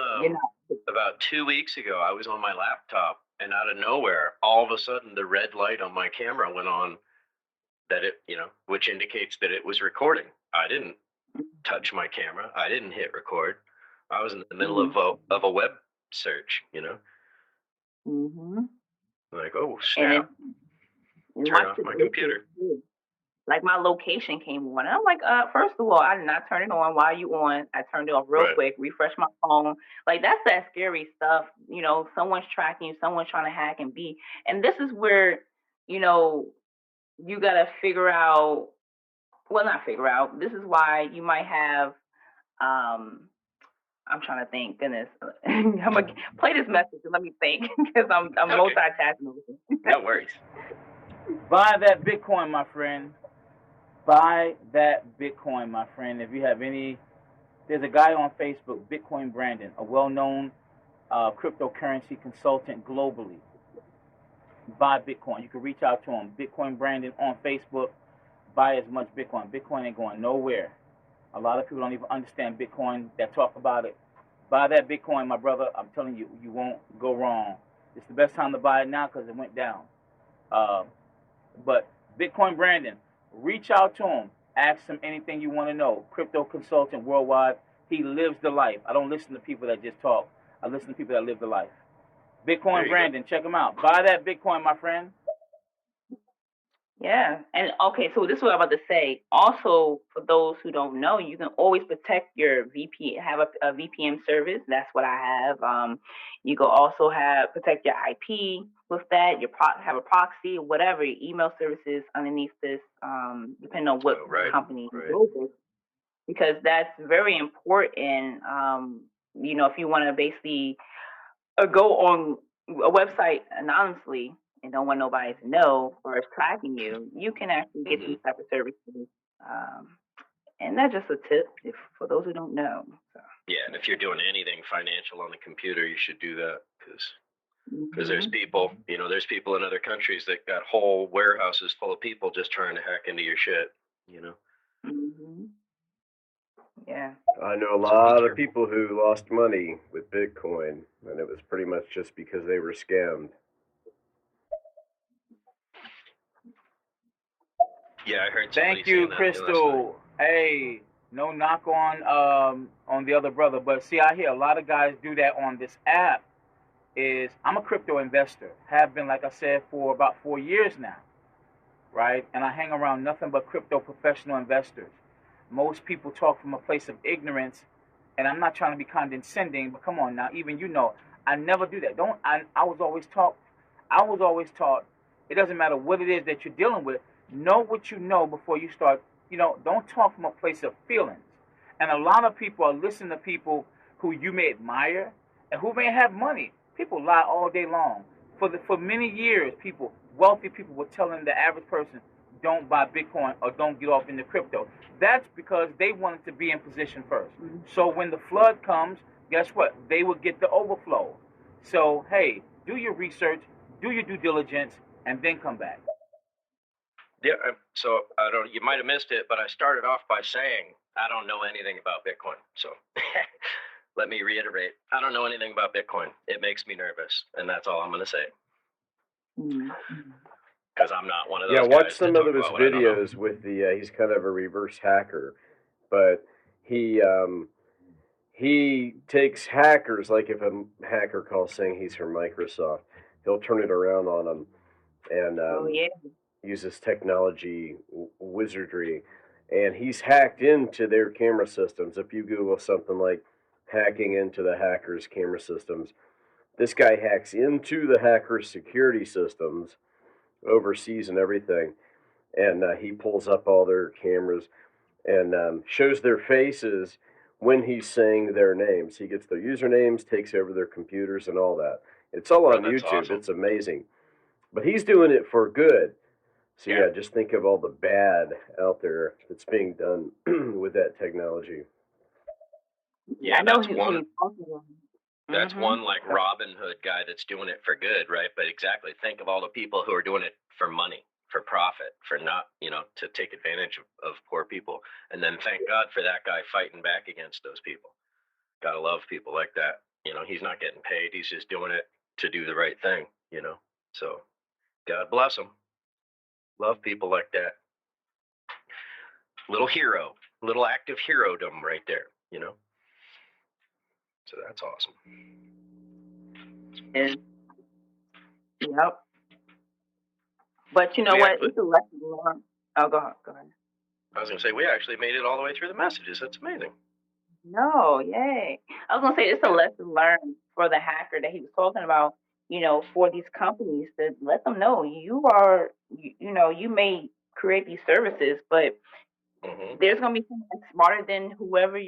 B: about 2 weeks ago. I was on my laptop, and out of nowhere, all of a sudden, the red light on my camera went on. That it, which indicates that it was recording. I didn't touch my camera. I didn't hit record. I was in the middle of a web search. Like, oh snap! Turn off my computer.
C: Like my location came on. I'm like, first of all, I did not turn it on while you on. I turned it off real quick, refresh my phone. Like that's that scary stuff. Someone's tracking you, someone's trying to hack and be. And this is where, you gotta figure out. Well, not figure out. This is why you might have. I'm trying to think. Goodness, I'm gonna play this message and let me think, because I'm multitasking.
B: No worries.
M: Buy that Bitcoin, my friend. Buy that Bitcoin, my friend. If you have any, there's a guy on Facebook, Bitcoin Brandon, a well-known cryptocurrency consultant globally. Buy Bitcoin. You can reach out to him, Bitcoin Brandon, on Facebook. Buy as much Bitcoin. Bitcoin ain't going nowhere. A lot of people don't even understand Bitcoin that talk about it. Buy that Bitcoin, my brother. I'm telling you, you won't go wrong. It's the best time to buy it now because it went down. But Bitcoin Brandon, reach out to him. Ask him anything you want to know. Crypto consultant worldwide. He lives the life. I don't listen to people that just talk. I listen to people that live the life. Bitcoin Brandon, check him out. Buy that Bitcoin, my friend.
C: Yeah, and okay, so this is what I'm about to say. Also, for those who don't know, you can always protect your VP. Have a VPN service. That's what I have. You can also have protect your IP with that. Have a proxy or whatever your email services underneath this. Depending on what company you go with, because that's very important. If you want to basically go on a website anonymously and don't want nobody to know or is tracking you, you can actually get these type of services. And that's just a tip for those who don't know. So.
B: Yeah, and if you're doing anything financial on the computer, you should do that because there's people, there's people in other countries that got whole warehouses full of people just trying to hack into your shit,
C: Yeah.
N: I know a lot of people who lost money with Bitcoin, and it was pretty much just because they were scammed.
B: Yeah, I heard.
M: Thank you, Crystal. Hey, no knock on the other brother, but see, I hear a lot of guys do that on this app. I'm a crypto investor, have been, like I said, for about 4 years now, right? And I hang around nothing but crypto professional investors. Most people talk from a place of ignorance, and I'm not trying to be condescending, but come on now, even I never do that. I was always taught, it doesn't matter what it is that you're dealing with, know what you know before you start, don't talk from a place of feelings. And a lot of people are listening to people who you may admire and who may have money. People lie all day long. For many years, wealthy people were telling the average person, don't buy Bitcoin or don't get off into crypto. That's because they wanted to be in position first. So when the flood comes, guess what? They will get the overflow. So, hey, do your research, do your due diligence, and then come back.
B: Yeah, so you might have missed it, but I started off by saying I don't know anything about Bitcoin. So let me reiterate, I don't know anything about Bitcoin. It makes me nervous, and that's all I'm going to say. Because I'm not one of those guys.
N: Yeah, watch some of his videos with he's kind of a reverse hacker, but he takes hackers, like if a hacker calls saying he's from Microsoft, he'll turn it around on them and uses technology wizardry, and he's hacked into their camera systems. If you Google something like hacking into the hackers' camera systems, this guy hacks into the hackers' security systems overseas and everything, and he pulls up all their cameras and shows their faces when he's saying their names. He gets their usernames, takes over their computers and all that. It's all on YouTube. Awesome. It's amazing. But he's doing it for good. So yeah, just think of all the bad out there that's being done with that technology.
B: Yeah, that's one. That's one like Robin Hood guy that's doing it for good, right? But exactly, think of all the people who are doing it for money, for profit, for not, to take advantage of poor people. And then thank God for that guy fighting back against those people. Gotta love people like that. He's not getting paid. He's just doing it to do the right thing, So God bless him. Love people like that. Little hero, little active herodom right there, So that's awesome.
C: Yep. But you know what? It's a lesson learned. Oh, go ahead.
B: I was going to say, we actually made it all the way through the messages. That's amazing.
C: No, yay. I was going to say, it's a lesson learned for the hacker that he was talking about, for these companies to let them know you may create these services, but there's going to be someone smarter than whoever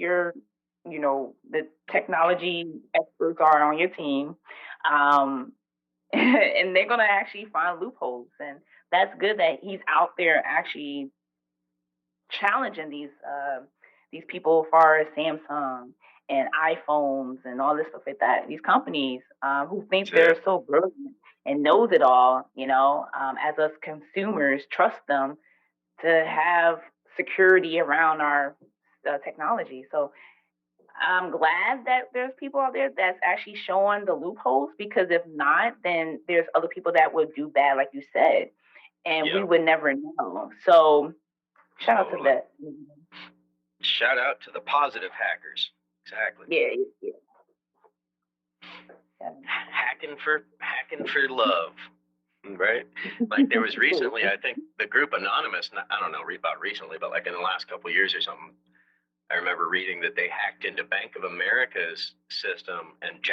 C: the technology experts are on your team. And they're going to actually find loopholes. And that's good that he's out there actually challenging these people as far as Samsung and iPhones and all this stuff like that. These companies who think they're so brilliant and knows it all, as us consumers, trust them to have security around our technology. So I'm glad that there's people out there that's actually showing the loopholes, because if not, then there's other people that would do bad, like you said, and we would never know. So Shout out to that.
B: Shout out to the positive hackers. Exactly.
C: Yeah.
B: Hacking for love, right? Like there was recently, I think the group Anonymous. I don't know about recently, but like in the last couple of years or something. I remember reading that they hacked into Bank of America's system and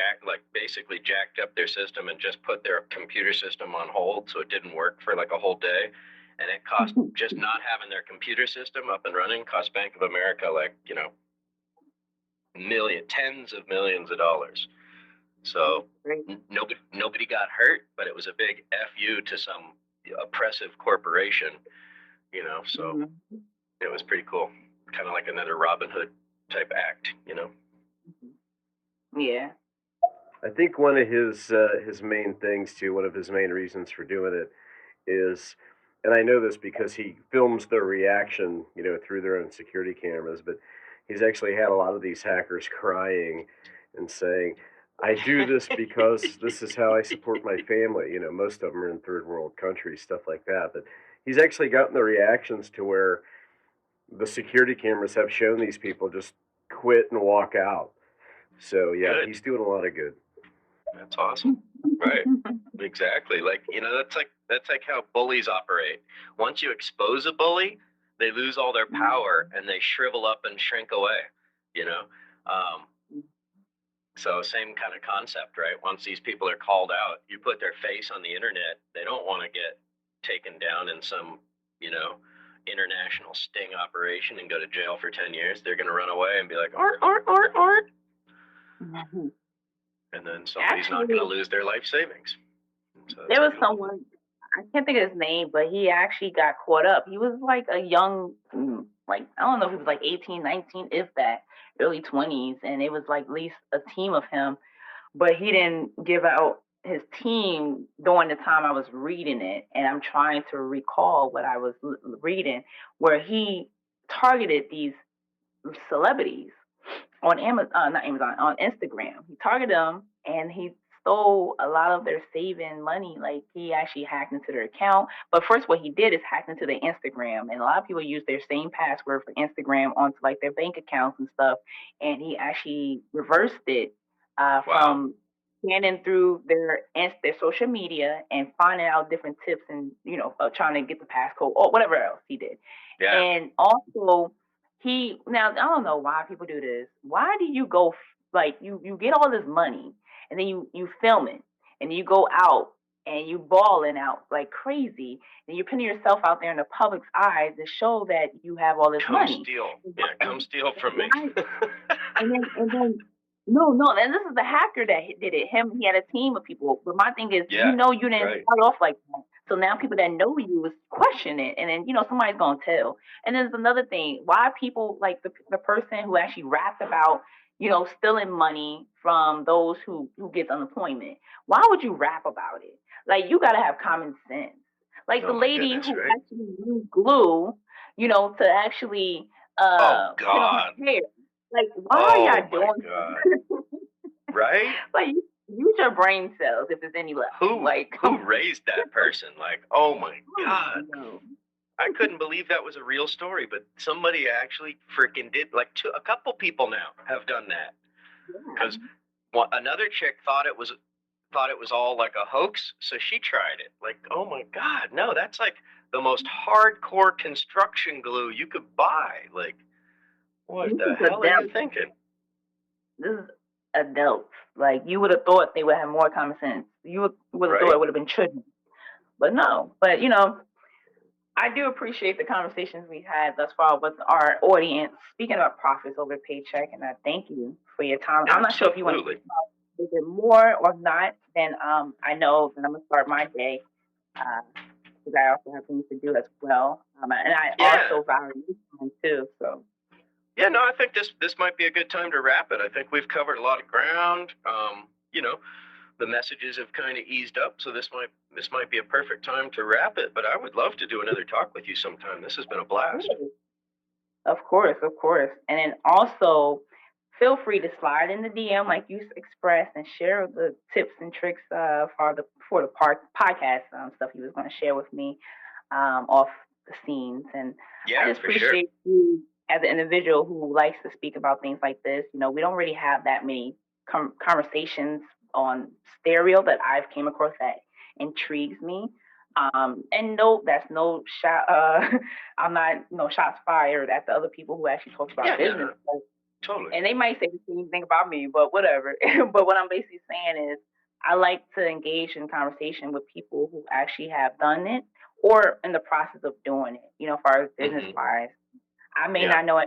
B: basically jacked up their system and just put their computer system on hold so it didn't work for like a whole day. And it cost just not having their computer system up and running cost Bank of America like, tens of millions of dollars. So nobody got hurt, but it was a big FU to some oppressive corporation, so it was pretty cool. Kind of like another Robin Hood type act,
C: Yeah.
N: I think one of his main things too, one of his main reasons for doing it is, and I know this because he films their reaction, through their own security cameras, but he's actually had a lot of these hackers crying and saying, I do this because this is how I support my family. Most of them are in third world countries, stuff like that. But he's actually gotten the reactions to where the security cameras have shown these people just quit and walk out. So yeah, good. He's doing a lot of good.
B: That's awesome. Right. Exactly. Like, that's like how bullies operate. Once you expose a bully, they lose all their power and they shrivel up and shrink away, So same kind of concept, right? Once these people are called out, you put their face on the internet, they don't want to get taken down in some, international sting operation and go to jail for 10 years. They're going to run away and be like, art. And then somebody's not going to lose their life savings. So
C: there was someone, I can't think of his name, but he actually got caught up. He was like a young, I don't know if he was like 18, 19, if that, early 20s. And it was like at least a team of him. But he didn't give out his team during the time I was reading it. And I'm trying to recall what I was reading, where he targeted these celebrities on on Instagram. He targeted them and he stole a lot of their saving money. Like he actually hacked into their account. But first what he did is hacked into their Instagram. And a lot of people use their same password for Instagram onto like their bank accounts and stuff. And he actually reversed it from scanning through their social media and finding out different tips and, trying to get the passcode or whatever else he did. Yeah. And also now I don't know why people do this. Why do you go you get all this money and then you film it and you go out and you balling out like crazy and you're putting yourself out there in the public's eyes to show that you have all this money.
B: Come steal from me.
C: and then no, and this is the hacker that did it. He had a team of people. But my thing is, you didn't start off like that. So now people that know you is question it, and then somebody's gonna tell. And there's another thing: why people like the person who actually rapped about stealing money from those who get unemployment. Why would you rap about it? Like you gotta have common sense. Like the lady who actually used glue, to actually
B: oh God.
C: Put on her hair. Like why are y'all doing
B: that? Right?
C: Like use your brain cells if there's any left.
B: Who raised that person? Like, oh my God. I couldn't believe that was a real story, but somebody actually freaking did. Like a couple people now have done that. Because another chick thought it was all like a hoax, so she tried it. Like, oh my God, no, that's like the most hardcore construction glue you could buy. Like, what the hell are you thinking?
C: This is adults. Like, you would have thought they would have more common sense. You would have thought it would have been children. But no. But, I do appreciate the conversations we had thus far with our audience. Speaking about profits over Paycheck, and I thank you for your time. I'm not sure if you want to talk a bit more or not. Then I know that I'm going to start my day because I also have things to do as well. And I also value your time too. So.
B: Yeah, no, I think this might be a good time to wrap it. I think we've covered a lot of ground. The messages have kind of eased up, so this might be a perfect time to wrap it. But I would love to do another talk with you sometime. This has been a blast.
C: Of course. And then also, feel free to slide in the DM like you expressed and share the tips and tricks for the podcast stuff you was going to share with me off the scenes. And I
B: Yeah,
C: just
B: for sure.
C: appreciate you as an individual who likes to speak about things like this. We don't really have that many conversations on stereo that I've came across that intrigues me. And no, that's no shot. I'm not no shots fired at the other people who actually talk about
B: Yeah, no,
C: business.
B: no, totally.
C: And they might say the same thing about me, but whatever. But what I'm basically saying is, I like to engage in conversation with people who actually have done it or in the process of doing it. As far as business
B: Mm-hmm.
C: wise, I may
B: Yeah.
C: not know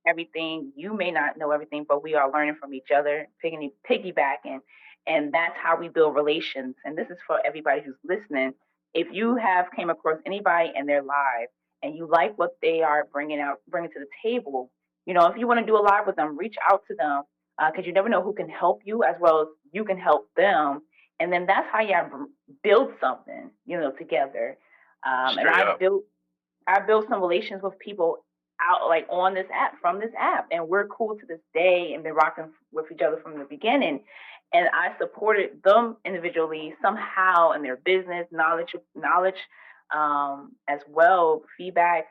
C: everything. You may not know everything, but we are learning from each other, piggybacking, and that's how we build relations. And this is for everybody who's listening. If you have came across anybody in their lives and you like what they are bringing to the table, if you want to do a live with them, reach out to them because you never know who can help you as well as you can help them. And then that's how you build something, together. And
B: Straight up.
C: I built some relations with people out like on this app from this app, and we're cool to this day and been rocking with each other from the beginning. And I supported them individually somehow in their business knowledge, as well, feedback,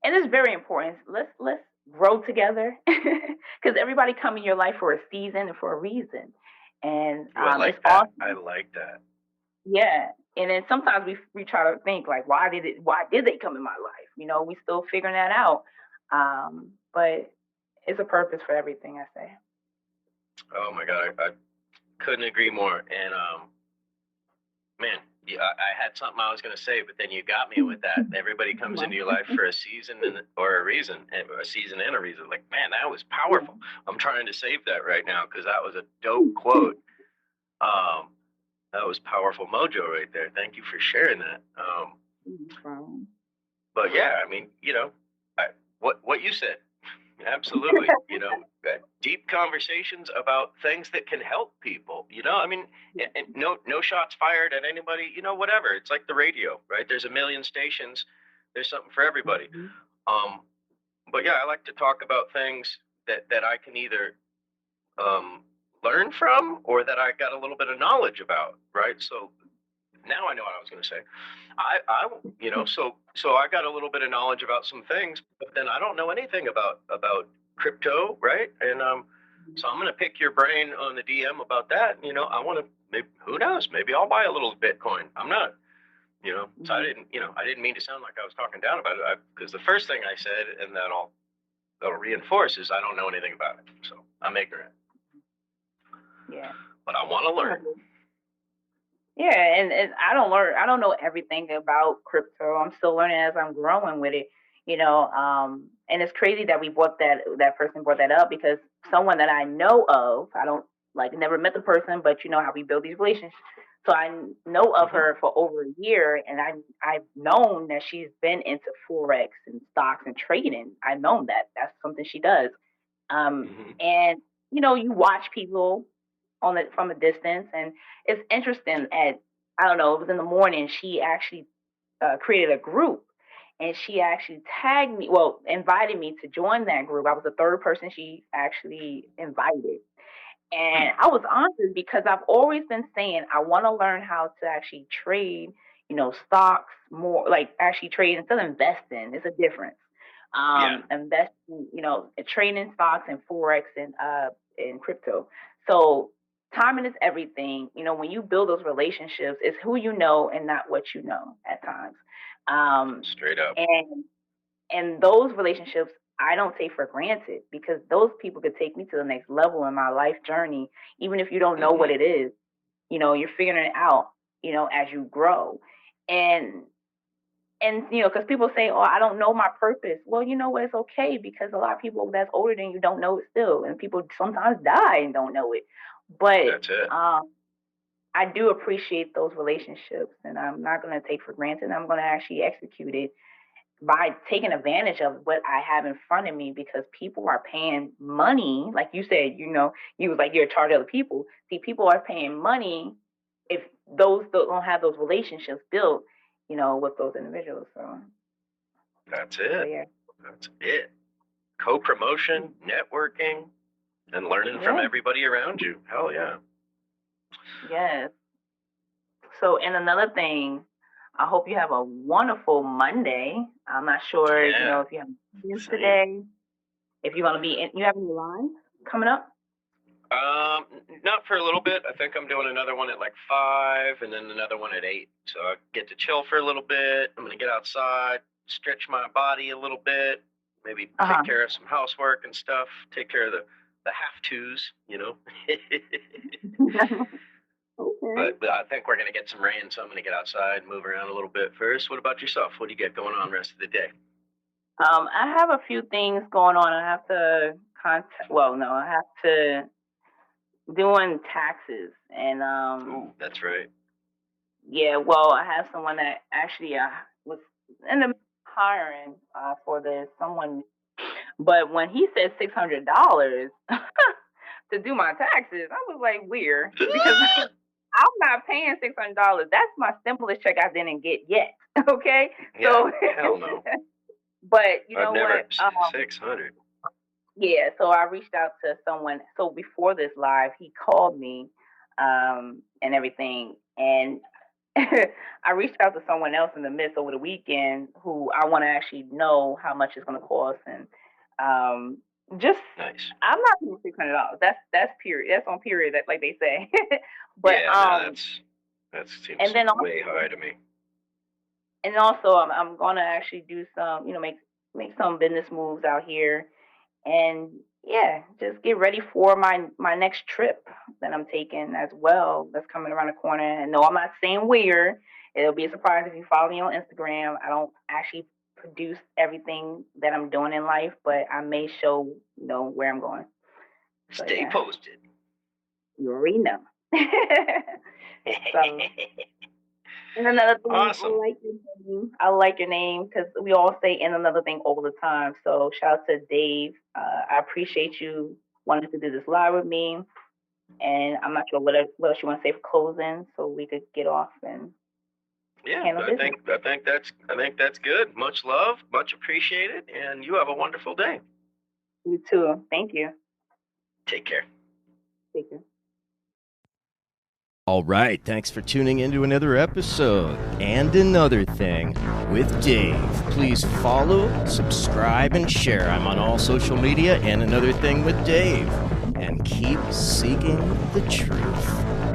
C: and it's very important. Let's grow together because everybody come in your life for a season and for a reason, and
B: Ooh, I like
C: it's
B: that.
C: awesome.
B: I like that.
C: Yeah. And then sometimes we try to think like why did they come in my life? We still figuring that out. But it's a purpose for everything I say.
B: Oh my God, I couldn't agree more. And man, yeah, I had something I was gonna say, but then you got me with that. Everybody comes into your life for a season or a reason, a season and a reason. Like, man, that was powerful. I'm trying to save that right now because that was a dope quote. That was powerful mojo right there. Thank you for sharing that. But yeah, I mean, what you said, absolutely. Deep conversations about things that can help people. I mean, and no shots fired at anybody. Whatever. It's like the radio, right? There's a million stations. There's something for everybody. But yeah, I like to talk about things that I can either learn from or that I got a little bit of knowledge about, right? So now I know what I was going to say. So I got a little bit of knowledge about some things, but then I don't know anything about crypto, right? And so I'm going to pick your brain on the DM about that. I want to. Maybe, who knows? Maybe I'll buy a little Bitcoin. I'm not. So I didn't mean to sound like I was talking down about it because the first thing I said, and then I'll reinforce is I don't know anything about it, so I'm ignorant.
C: Yeah.
B: But I want to learn.
C: Yeah, and I don't know everything about crypto. I'm still learning as I'm growing with it, and it's crazy that that person brought that up because someone that I know of, I don't never met the person, but you know how we build these relationships. So I know of her for over a year, and I've known that she's been into forex and stocks and trading. I've known that that's something she does. And you watch people from a distance, and it's interesting. I don't know, it was in the morning. She actually created a group, and she actually tagged me, well, invited me to join that group. I was the third person she actually invited. And I was honored because I've always been saying I want to learn how to actually trade, stocks more, like actually trade instead of investing. It's a difference. Investing, trading stocks and forex and in crypto. So timing is everything. When you build those relationships, it's who you know and not what you know at times.
B: Straight up.
C: And those relationships I don't take for granted because those people could take me to the next level in my life journey, even if you don't know what it is. You're figuring it out, as you grow. And because people say, "Oh, I don't know my purpose." Well, you know what? It's okay because a lot of people that's older than you don't know it still, and people sometimes die and don't know it. But
B: that's it.
C: I do appreciate those relationships, and I'm not going to take for granted. I'm going to actually execute it by taking advantage of what I have in front of me because people are paying money. Like you said, you was like, you're in charge of other people. See, people are paying money if those don't have those relationships built, with those individuals. So
B: that's it.
C: So, yeah.
B: That's it. Co-promotion, networking, and learning from everybody around you. Hell yeah.
C: Yes. So, and another thing, I hope you have a wonderful Monday. I'm not sure, if you have plans today. If you're gonna be you have any lines coming up?
B: Not for a little bit. I think I'm doing another one at like 5 and then another one at 8. So I get to chill for a little bit. I'm gonna get outside, stretch my body a little bit, maybe take care of some housework and stuff, take care of the have-tos,
C: Okay.
B: But I think we're gonna get some rain, so I'm gonna get outside and move around a little bit first. What about yourself? What do you get going on the rest of the day?
C: I have a few things going on. I have to I have to doing taxes and
B: Ooh, that's right.
C: yeah, well, I have someone that actually was in the hiring for this someone, but when he said $600 to do my taxes, I was like weird because I'm not paying $600. That's my stimulus check I didn't get yet. Okay,
B: Yeah,
C: so
B: hell no.
C: but you know
B: I've never
C: what?
B: 600.
C: Yeah, so I reached out to someone. So before this live, he called me and everything, and I reached out to someone else in the midst over the weekend who I want to actually know how much it's going to cost, and just
B: nice.
C: I'm not paying $600. That's period. That's on period. That like they say. But
B: yeah, no, that seems
C: and then also,
B: way high to me.
C: And also, I'm gonna actually do some, make some business moves out here, and yeah, just get ready for my next trip that I'm taking as well. That's coming around the corner. And no, I'm not saying where. It'll be a surprise if you follow me on Instagram. I don't actually produce everything that I'm doing in life, but I may show where I'm going. So,
B: Stay posted.
C: You already know. So, and another thing,
B: awesome.
C: I like your name because we all say "and another thing" all the time. So shout out to Dave. I appreciate you wanting to do this live with me, and I'm not sure what else you want to say for closing, so we could get off and handle business.
B: I think that's good. Much love, much appreciated, and you have a wonderful day.
C: You too. Thank you.
B: Take care.
C: Take care.
A: All right, thanks for tuning into another episode and another thing with Dave. Please follow, subscribe, and share. I'm on all social media and another thing with Dave. And keep seeking the truth.